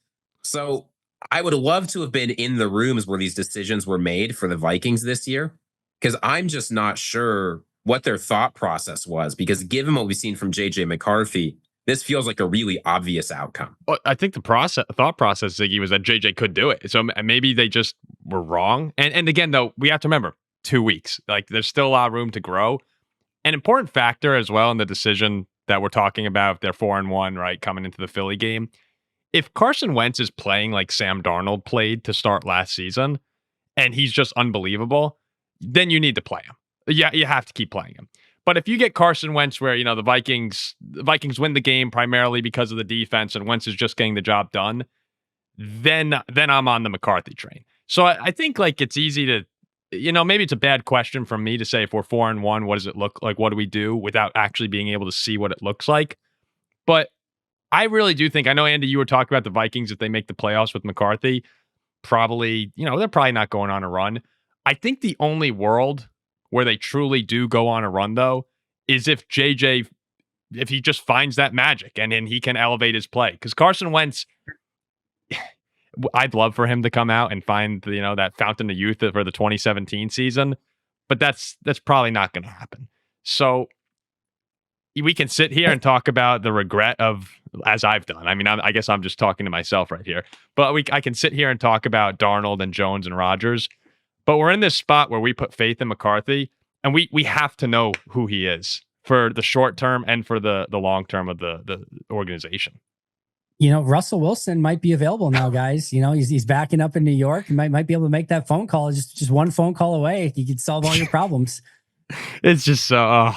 So I would love to have been in the rooms where these decisions were made for the Vikings this year, because I'm just not sure what their thought process was, because given what we've seen from JJ McCarthy, this feels like a really obvious outcome. Well, I think the thought process, Ziggy, was that JJ could do it. So maybe they just were wrong. And again, though, we have to remember 2 weeks. Like, there's still a lot of room to grow. An important factor as well in the decision that we're talking about, if they're 4-1, right, coming into the Philly game. If Carson Wentz is playing like Sam Darnold played to start last season, and he's just unbelievable, then you need to play him. Yeah, you have to keep playing him. But if you get Carson Wentz where, the Vikings win the game primarily because of the defense and Wentz is just getting the job done, then I'm on the McCarthy train. So I think like it's easy to, maybe it's a bad question from me to say, if we're 4-1, what does it look like? What do we do, without actually being able to see what it looks like? But I really do think, I know, Andy, you were talking about the Vikings, if they make the playoffs with McCarthy, probably, they're probably not going on a run. I think the only world where they truly do go on a run, though, is if JJ, if he just finds that magic and then he can elevate his play. Because Carson Wentz, I'd love for him to come out and find, that fountain of youth for the 2017 season, but that's probably not going to happen. So we can sit here and talk about the regret of, as I've done. I mean, I guess I'm just talking to myself right here, but I can sit here and talk about Darnold and Jones and Rodgers, but we're in this spot where we put faith in McCarthy, and we have to know who he is for the short term and for the long term of the organization. Russell Wilson might be available now, guys. He's backing up in New York. He might be able to make that phone call. Just one phone call away, you could solve all your problems. It's just so.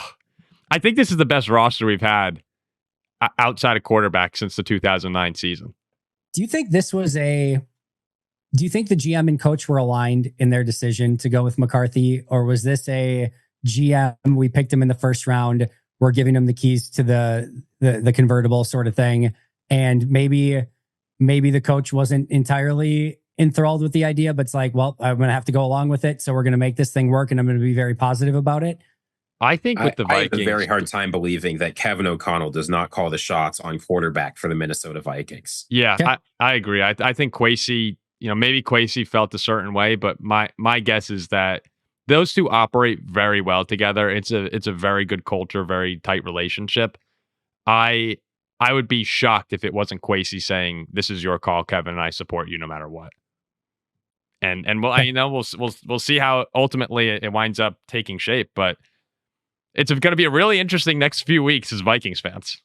I think this is the best roster we've had outside of quarterback since the 2009 season. Do you think the GM and coach were aligned in their decision to go with McCarthy, or was this a GM, we picked him in the first round, we're giving him the keys to the convertible sort of thing, and maybe the coach wasn't entirely enthralled with the idea, but it's like, well, I'm going to have to go along with it, so we're going to make this thing work, and I'm going to be very positive about it. I think with the Vikings, I have a very hard time believing that Kevin O'Connell does not call the shots on quarterback for the Minnesota Vikings. Yeah, okay. I agree. I think Kwesi, maybe Kwesi felt a certain way, but my guess is that those two operate very well together. It's a very good culture, very tight relationship. I would be shocked if it wasn't Kwesi saying, "This is your call, Kevin, and I support you no matter what." And we'll see how ultimately it winds up taking shape, but it's going to be a really interesting next few weeks as Vikings fans.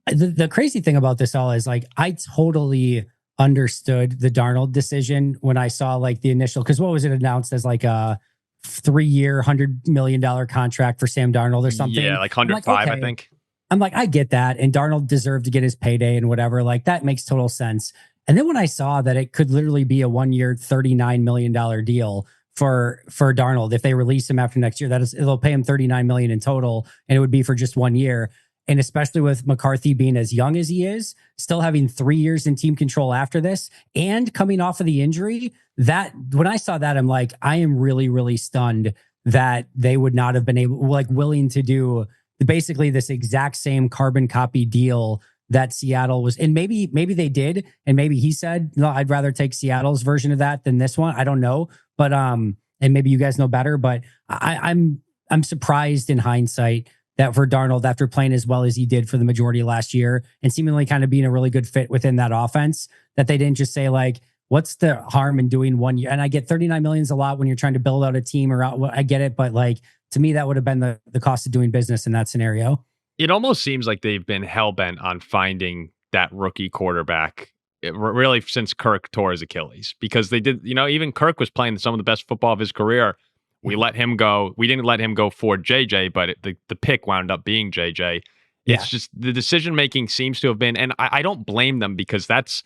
The crazy thing about this all is, like, I totally understood the Darnold decision when I saw like the initial, because what was it announced as, like a 3-year, $100 million contract for Sam Darnold or something? Yeah, like 105, I think. I'm like, I get that. And Darnold deserved to get his payday and whatever. Like, that makes total sense. And then when I saw that it could literally be a 1-year, $39 million deal for Darnold, if they release him after next year, it'll pay him $39 million in total, and it would be for just 1 year. And especially with McCarthy being as young as he is, still having 3 years in team control after this, and coming off of the injury, that when I saw that, I'm like, I am really, really stunned that they would not have been willing to do basically this exact same carbon copy deal that Seattle was. And maybe they did, and maybe he said, no, I'd rather take Seattle's version of that than this one. I don't know. But and maybe you guys know better, but I'm surprised in hindsight that for Darnold, after playing as well as he did for the majority of last year and seemingly kind of being a really good fit within that offense, that they didn't just say like, what's the harm in doing 1 year? And I get 39 million is a lot when you're trying to build out a team or out. I get it. But like, to me, that would have been the cost of doing business in that scenario. It almost seems like they've been hell-bent on finding that rookie quarterback really since Kirk tore his Achilles, because they did, even Kirk was playing some of the best football of his career. We let him go. We didn't let him go for JJ, but the pick wound up being JJ. It's just the decision-making seems to have been, and I don't blame them, because that's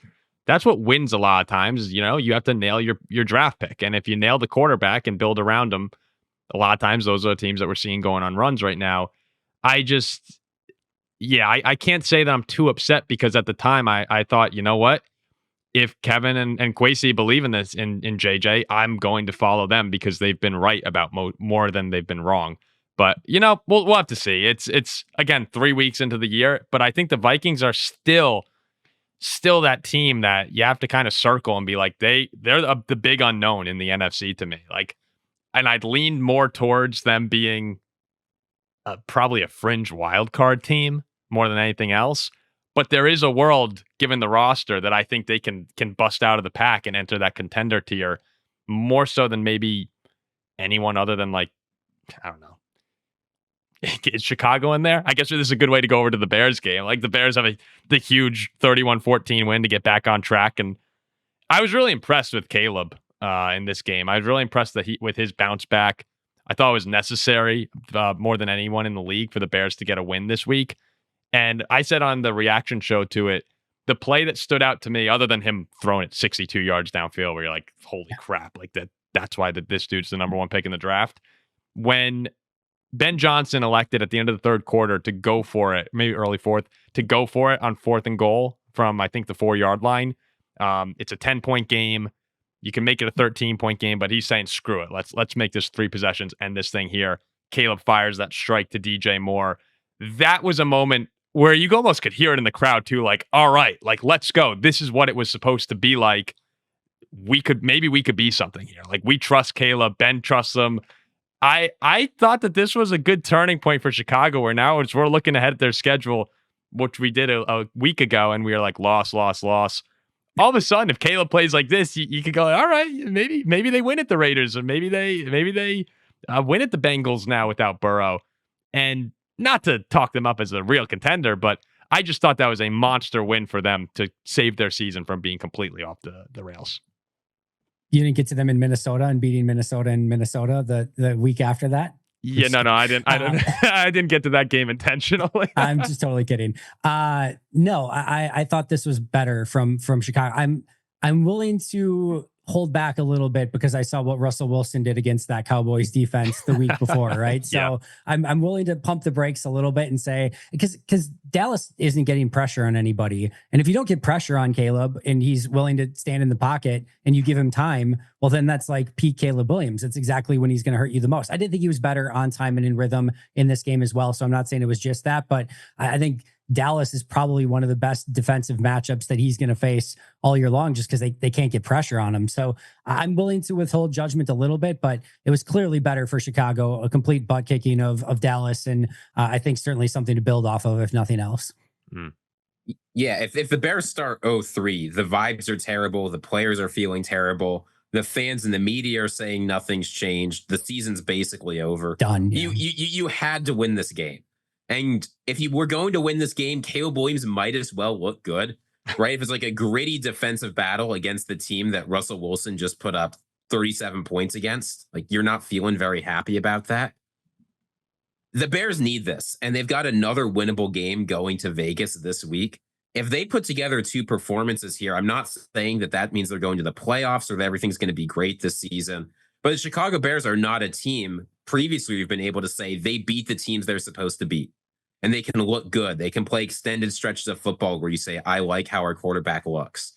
what wins a lot of times. You have to nail your draft pick. And if you nail the quarterback and build around them, a lot of times those are the teams that we're seeing going on runs right now. I can't say that I'm too upset, because at the time I thought, you know what? If Kevin and Kwesi believe in this, in JJ, I'm going to follow them, because they've been right about more than they've been wrong. But, we'll have to see. It's again, 3 weeks into the year, but I think the Vikings are still that team that you have to kind of circle and be like, they're the big unknown in the NFC to me. Like, and I'd lean more towards them being probably a fringe wild card team more than anything else. But there is a world, given the roster, that I think they can bust out of the pack and enter that contender tier more so than maybe anyone other than, like, I don't know. Is Chicago in there? I guess this is a good way to go over to the Bears game. Like, the Bears have the huge 31-14 win to get back on track. And I was really impressed with Caleb in this game. I was really impressed with his bounce back. I thought it was necessary more than anyone in the league for the Bears to get a win this week. And I said on the reaction show to it, the play that stood out to me, other than him throwing it 62 yards downfield, where you're like, holy crap, like that's why this dude's the number one pick in the draft. When Ben Johnson elected at the end of the third quarter to go for it, maybe early fourth, to go for it on 4th and goal from, I think, the 4-yard line. It's a 10-point game. You can make it a 13-point game, but he's saying, screw it. Let's make this 3 possessions, end this thing here. Caleb fires that strike to DJ Moore. That was a moment where you almost could hear it in the crowd too, like, all right, like, let's go. This is what it was supposed to be like. We could be something here. Like, we trust Caleb. Ben trusts them. I thought that this was a good turning point for Chicago, where now we're looking ahead at their schedule, which we did a week ago, and we were like, loss. All of a sudden, if Caleb plays like this, you could go, all right, maybe they win at the Raiders, or maybe they win at the Bengals now without Burrow. And not to talk them up as a real contender, but I just thought that was a monster win for them to save their season from being completely off the rails. You didn't get to them in Minnesota and beating Minnesota in Minnesota the week after that? Yeah, no, I didn't. I didn't get to that game intentionally. I'm just totally kidding. No, I thought this was better from Chicago. I'm willing to hold back a little bit, because I saw what Russell Wilson did against that Cowboys defense the week before, right? So yeah. I'm willing to pump the brakes a little bit and say, because Dallas isn't getting pressure on anybody. And if you don't get pressure on Caleb and he's willing to stand in the pocket and you give him time, well, then that's like peak Caleb Williams. That's exactly when he's going to hurt you the most. I did think he was better on time and in rhythm in this game as well. So I'm not saying it was just that, but I think Dallas is probably one of the best defensive matchups that he's going to face all year long, just because they can't get pressure on him. So I'm willing to withhold judgment a little bit, but it was clearly better for Chicago, a complete butt kicking of Dallas. And I think certainly something to build off of, if nothing else. Yeah, if the Bears start 0-3, the vibes are terrible. The players are feeling terrible. The fans and the media are saying nothing's changed. The season's basically over. Done. Yeah. You had to win this game. And if you were going to win this game, Caleb Williams might as well look good, right? If it's like a gritty defensive battle against the team that Russell Wilson just put up 37 points against, like, you're not feeling very happy about that. The Bears need this, and they've got another winnable game going to Vegas this week. If they put together 2 performances here, I'm not saying that means they're going to the playoffs or that everything's going to be great this season, but the Chicago Bears are not a team. Previously, we've been able to say they beat the teams they're supposed to beat. And they can look good. They can play extended stretches of football where you say, I like how our quarterback looks.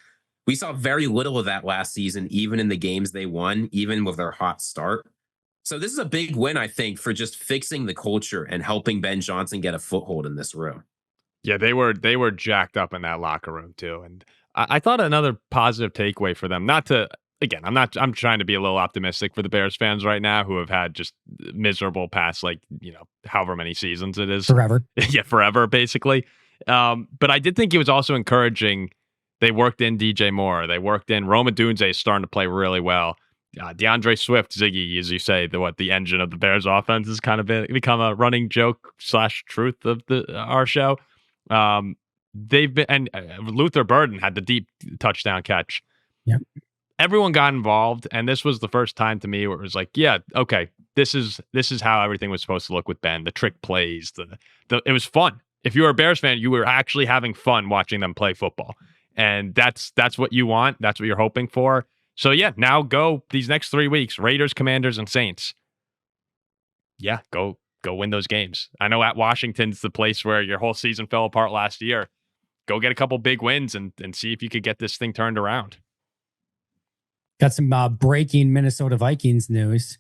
We saw very little of that last season, even in the games they won, even with their hot start. So this is a big win, I think, for just fixing the culture and helping Ben Johnson get a foothold in this room. Yeah, they were jacked up in that locker room too. And I thought another positive takeaway for them, not to again, I'm trying to be a little optimistic for the Bears fans right now who have had just miserable past, like, however many seasons it is. Forever. Yeah, forever, basically. But I did think it was also encouraging. They worked in DJ Moore. They worked in Rome Odunze is starting to play really well. DeAndre Swift, Ziggy, as you say, the engine of the Bears offense has kind of become a running joke / truth of our show. They've been, and Luther Burden had the deep touchdown catch. Yep. Everyone got involved, and this was the first time to me where it was like, yeah, okay, this is how everything was supposed to look with Ben. The trick plays, it was fun. If you were a Bears fan, you were actually having fun watching them play football, and that's what you want. That's what you're hoping for. So yeah, now go these next 3 weeks: Raiders, Commanders, and Saints. Yeah, go win those games. I know at Washington's the place where your whole season fell apart last year. Go get a couple big wins and see if you could get this thing turned around. Got some breaking Minnesota Vikings news.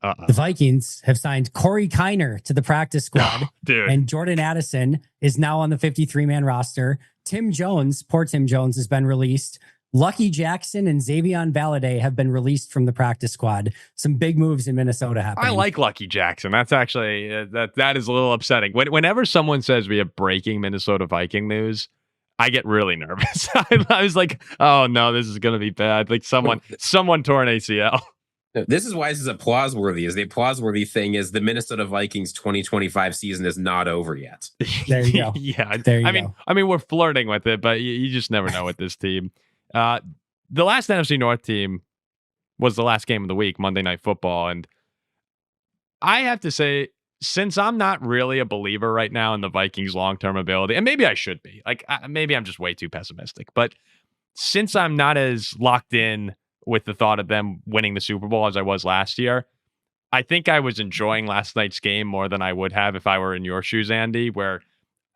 The Vikings have signed Corey Kiner to the practice squad. Dude. And Jordan Addison is now on the 53-man roster. Poor Tim Jones has been released. Lucky Jackson and Xavier Valladay have been released from the practice squad. Some big moves in Minnesota happening. I like Lucky Jackson. That's actually, that is a little upsetting. Whenever someone says we have breaking Minnesota Viking news, I get really nervous. I was like, oh no, this is going to be bad. Like someone tore an ACL. This is why this is applause-worthy. The applause-worthy thing is the Minnesota Vikings 2025 season is not over yet. There you go. Yeah. There you go. I mean, we're flirting with it, but you just never know with this team. The last NFC North team was the last game of the week, Monday Night Football. And I have to say, since I'm not really a believer right now in the Vikings' long-term ability, and maybe I should be, like, maybe I'm just way too pessimistic, but since I'm not as locked in with the thought of them winning the Super Bowl as I was last year, I think I was enjoying last night's game more than I would have if I were in your shoes, Andy, where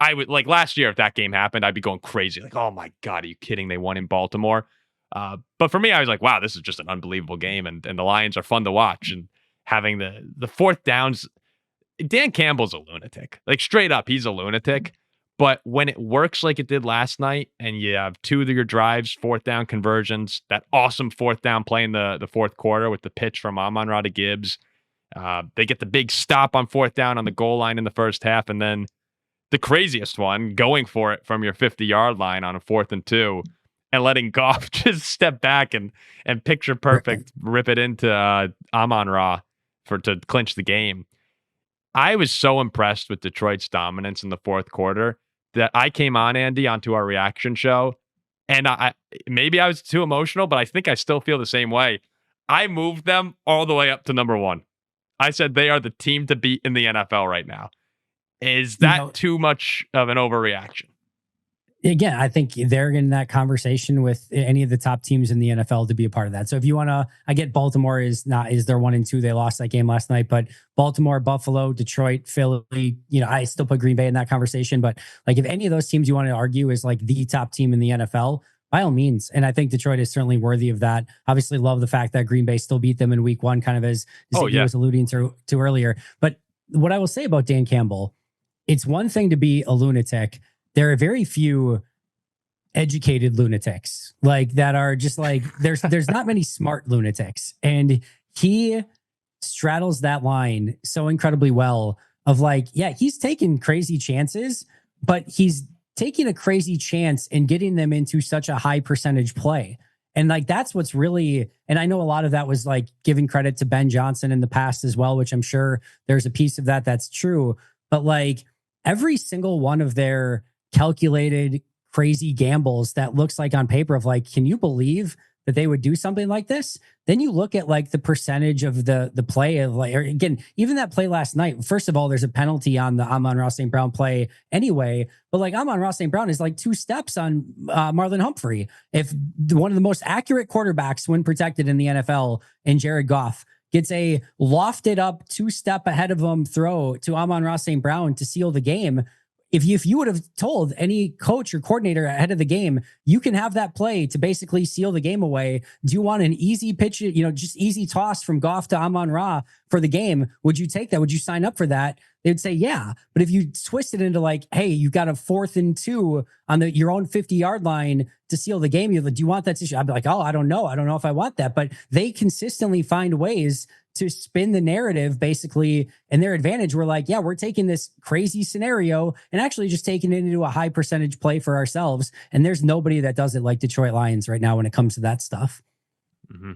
I would, like, last year, if that game happened, I'd be going crazy. Like, oh my God, are you kidding? They won in Baltimore. But for me, I was like, wow, this is just an unbelievable game. And the Lions are fun to watch. And having the fourth downs, Dan Campbell's a lunatic. Like, straight up, he's a lunatic. But when it works like it did last night, and you have two of your drives, fourth down conversions, that awesome fourth down play in the fourth quarter with the pitch from Amon-Ra to Gibbs. They get the big stop on fourth down on the goal line in the first half. And then the craziest one, going for it from your 50-yard line on a 4th and 2 and letting Goff just step back and picture perfect rip it into Amon-Ra to clinch the game. I was so impressed with Detroit's dominance in the fourth quarter that I came on, Andy, onto our reaction show, and maybe I was too emotional, but I think I still feel the same way. I moved them all the way up to number 1. I said they are the team to beat in the NFL right now. Is that too much of an overreaction? Again, I think they're in that conversation with any of the top teams in the NFL to be a part of that. So if you want to, I get Baltimore is they're 1 and 2. They lost that game last night, but Baltimore, Buffalo, Detroit, Philly, I still put Green Bay in that conversation. But like, if any of those teams you want to argue is like the top team in the NFL, by all means. And I think Detroit is certainly worthy of that. Obviously love the fact that Green Bay still beat them in week 1, kind of as Ziggy was alluding to earlier. But what I will say about Dan Campbell, it's one thing to be a lunatic. There are very few educated lunatics like that are just like, there's not many smart lunatics. And he straddles that line so incredibly well of like, yeah, he's taking crazy chances, but he's taking a crazy chance and getting them into such a high percentage play. And like, that's what's really, and I know a lot of that was like giving credit to Ben Johnson in the past as well, which I'm sure there's a piece of that that's true. But like, every single one of their calculated crazy gambles that looks like on paper of like, can you believe that they would do something like this? Then you look at like the percentage of the play of like, or again, even that play last night. First of all, there's a penalty on the Amon-Ra St. Brown play anyway, but like Amon-Ra St. Brown is like 2 steps on Marlon Humphrey. If one of the most accurate quarterbacks when protected in the NFL and Jared Goff gets a lofted up 2-step ahead of him throw to Amon-Ra St. Brown to seal the game, if you would have told any coach or coordinator ahead of the game, you can have that play to basically seal the game away. Do you want an easy pitch, just easy toss from Goff to Amon-Ra for the game? Would you take that? Would you sign up for that? They'd say, yeah. But if you twist it into like, hey, you've got a 4th and 2 on your own 50-yard line to seal the game, do you want that situation? I'd be like, oh, I don't know. I don't know if I want that. But they consistently find ways to spin the narrative basically in their advantage. We're like, yeah, we're taking this crazy scenario and actually just taking it into a high percentage play for ourselves. And there's nobody that does it like Detroit Lions right now when it comes to that stuff. Mm-hmm.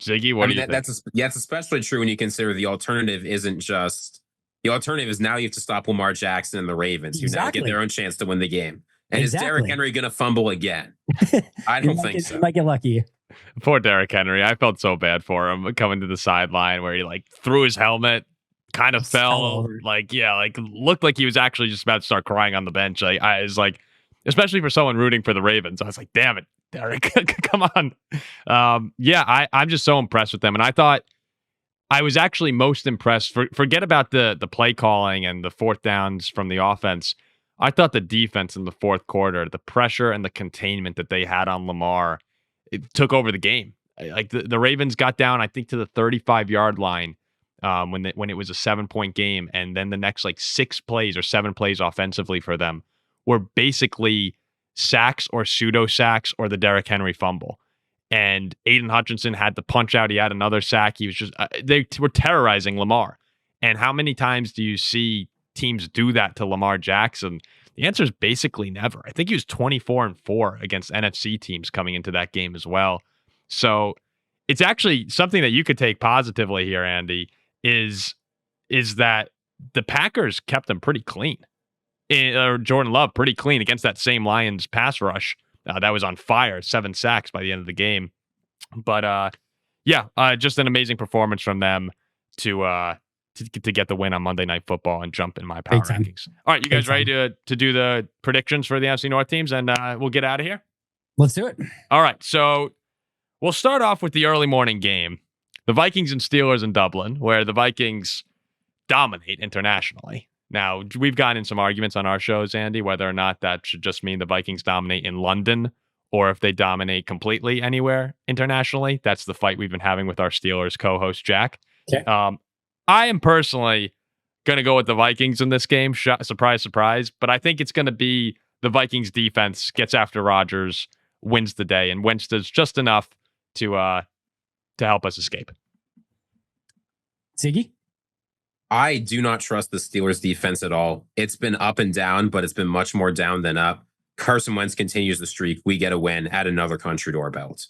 Ziggy, what do you think? That's especially true when you consider the alternative isn't just the alternative is now you have to stop Lamar Jackson and the Ravens, who now get their own chance to win the game. And is Derrick Henry going to fumble again? I don't think so. You might get lucky. Poor Derrick Henry. I felt so bad for him coming to the sideline where he like threw his helmet, kind of fell, looked like he was actually just about to start crying on the bench. I was like, especially for someone rooting for the Ravens, I was like, damn it, Derrick, come on. I'm just so impressed with them. And I thought I was actually most impressed. Forget about the play calling and the 4th downs from the offense. I thought the defense in the 4th quarter, the pressure and the containment that they had on Lamar, it took over the game. Like the Ravens got down, I think, to the 35-yard line when it was a 7-point game, and then the next like 6 plays or 7 plays offensively for them were basically sacks or pseudo sacks or the Derrick Henry fumble. And Aiden Hutchinson had the punch out. He had another sack. He was just they were terrorizing Lamar. And how many times do you see teams do that to Lamar Jackson? The answer is basically never. I think he was 24-4 against NFC teams coming into that game as well. So it's actually something that you could take positively here, Andy, is that the Packers kept them pretty clean. Or Jordan Love pretty clean against that same Lions pass rush. That was on fire, 7 sacks by the end of the game. But just an amazing performance from them to get the win on Monday Night Football and jump in my power rankings. All right, you guys ready to do the predictions for the NFC North teams, and we'll get out of here? Let's do it. All right, so we'll start off with the early morning game, the Vikings and Steelers in Dublin, where the Vikings dominate internationally. Now, we've gotten in some arguments on our shows, Andy, whether or not that should just mean the Vikings dominate in London or if they dominate completely anywhere internationally. That's the fight we've been having with our Steelers co-host, Jack. Okay. I am personally going to go with the Vikings in this game. Surprise, surprise. But I think it's going to be the Vikings defense gets after Rodgers, wins the day, and Wentz does just enough to help us escape. Ziggy? I do not trust the Steelers defense at all. It's been up and down, but it's been much more down than up. Carson Wentz continues the streak. We get a win. Add another country to our belt.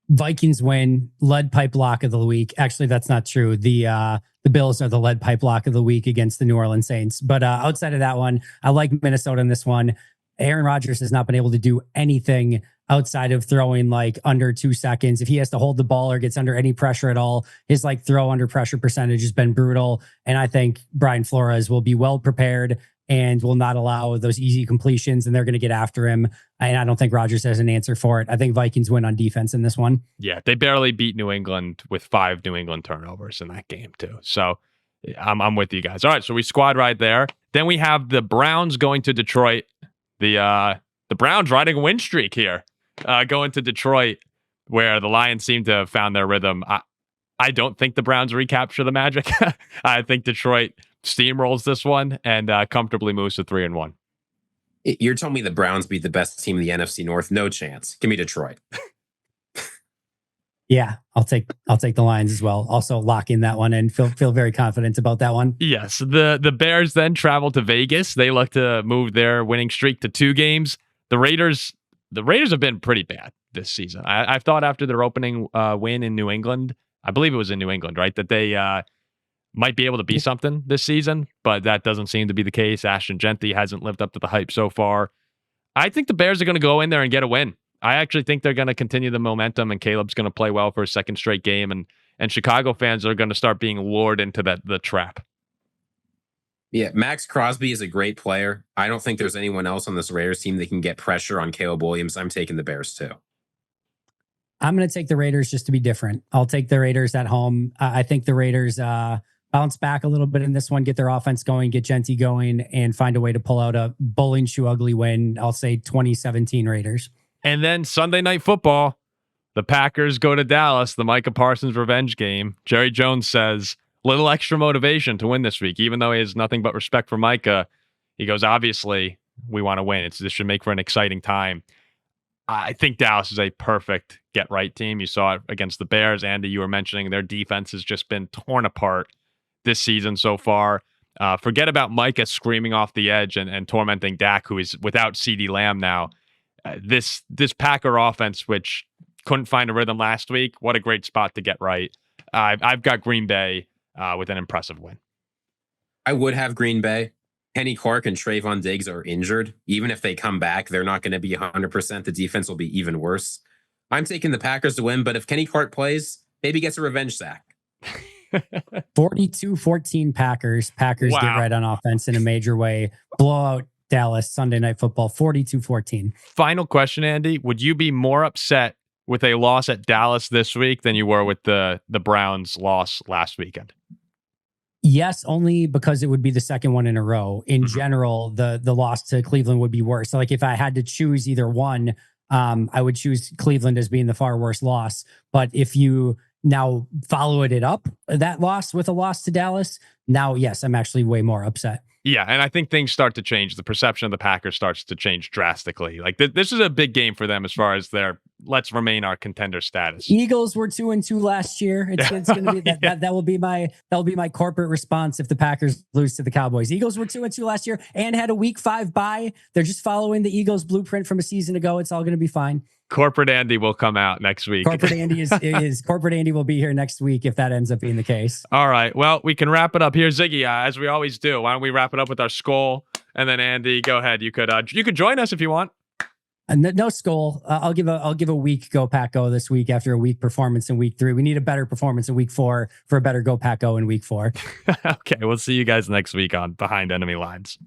Vikings win. Lead pipe lock of the week. Actually, that's not true. The Bills are the lead pipe lock of the week against the New Orleans Saints. But outside of that one, I like Minnesota in this one. Aaron Rodgers has not been able to do anything outside of throwing like under 2 seconds. If he has to hold the ball or gets under any pressure at all, his like throw under pressure percentage has been brutal. And I think Brian Flores will be well prepared and will not allow those easy completions, and they're going to get after him. And I don't think Rodgers has an answer for it. I think Vikings win on defense in this one. Yeah, they barely beat New England with 5 New England turnovers in that game too. So I'm with you guys. All right, so we squad right there. Then we have the Browns going to Detroit. The Browns riding a win streak here. Going to Detroit, where the Lions seem to have found their rhythm. I don't think the Browns recapture the magic. I think Detroit steamrolls this one and comfortably moves to 3-1. You're telling me the Browns beat the best team in the NFC North? No chance. Give me Detroit. Yeah, I'll take the Lions as well. Also lock in that one and feel very confident about that one. Yes, the Bears then travel to Vegas. They look to move their winning streak to 2 games. The Raiders have been pretty bad this season. I thought after their opening win in New England, I believe it was in New England, right, that they might be able to be something this season, but that doesn't seem to be the case. Ashton Genty hasn't lived up to the hype so far. I think the Bears are going to go in there and get a win. I actually think they're going to continue the momentum, and Caleb's going to play well for a second straight game, and Chicago fans are going to start being lured into the trap. Yeah, Max Crosby is a great player. I don't think there's anyone else on this Raiders team that can get pressure on Caleb Williams. I'm taking the Bears too. I'm going to take the Raiders just to be different. I'll take the Raiders at home. I think the Raiders bounce back a little bit in this one, get their offense going, get Genty going, and find a way to pull out a bowling shoe ugly win. I'll say 2017 Raiders. And then Sunday Night Football, the Packers go to Dallas, the Micah Parsons revenge game. Jerry Jones says, little extra motivation to win this week, even though he has nothing but respect for Micah. He goes, obviously, we want to win. This should make for an exciting time. I think Dallas is a perfect get-right team. You saw it against the Bears. Andy, you were mentioning their defense has just been torn apart this season so far. Forget about Micah screaming off the edge and tormenting Dak, who is without CeeDee Lamb now. This Packer offense, which couldn't find a rhythm last week, what a great spot to get right. I've got Green Bay with an impressive win. I would have Green Bay. Kenny Clark and Trayvon Diggs are injured. Even if they come back, they're not going to be 100%. The defense will be even worse. I'm taking the Packers to win, but if Kenny Clark plays, maybe gets a revenge sack. 42-14 Packers. Packers get right on offense in a major way. Blowout Dallas Sunday Night Football, 42-14. Final question, Andy. Would you be more upset with a loss at Dallas this week than you were with the Browns loss last weekend? Yes, only because it would be the second one in a row. In general, the loss to Cleveland would be worse. So like if I had to choose either one, I would choose Cleveland as being the far worse loss. But if you now follow it up, that loss with a loss to Dallas, now, yes, I'm actually way more upset. Yeah, and I think things start to change. The perception of the Packers starts to change drastically. Like this is a big game for them as far as their let's remain our contender status. Eagles were 2-2 last year. It's going to be that will be my corporate response if the Packers lose to the Cowboys. Eagles were 2-2 last year and had a week 5 bye. They're just following the Eagles blueprint from a season ago. It's all going to be fine. Corporate Andy will come out next week. Corporate Andy is Corporate Andy will be here next week if that ends up being the case. All right. Well, we can wrap it up here, Ziggy, as we always do. Why don't we wrap it up with our skull? And then Andy, go ahead. You could join us if you want. No skull. I'll give a week Go Pack Go this week after a weak performance in week 3. We need a better performance in week 4 for a better Go Pack Go in week 4. Okay. We'll see you guys next week on Behind Enemy Lines.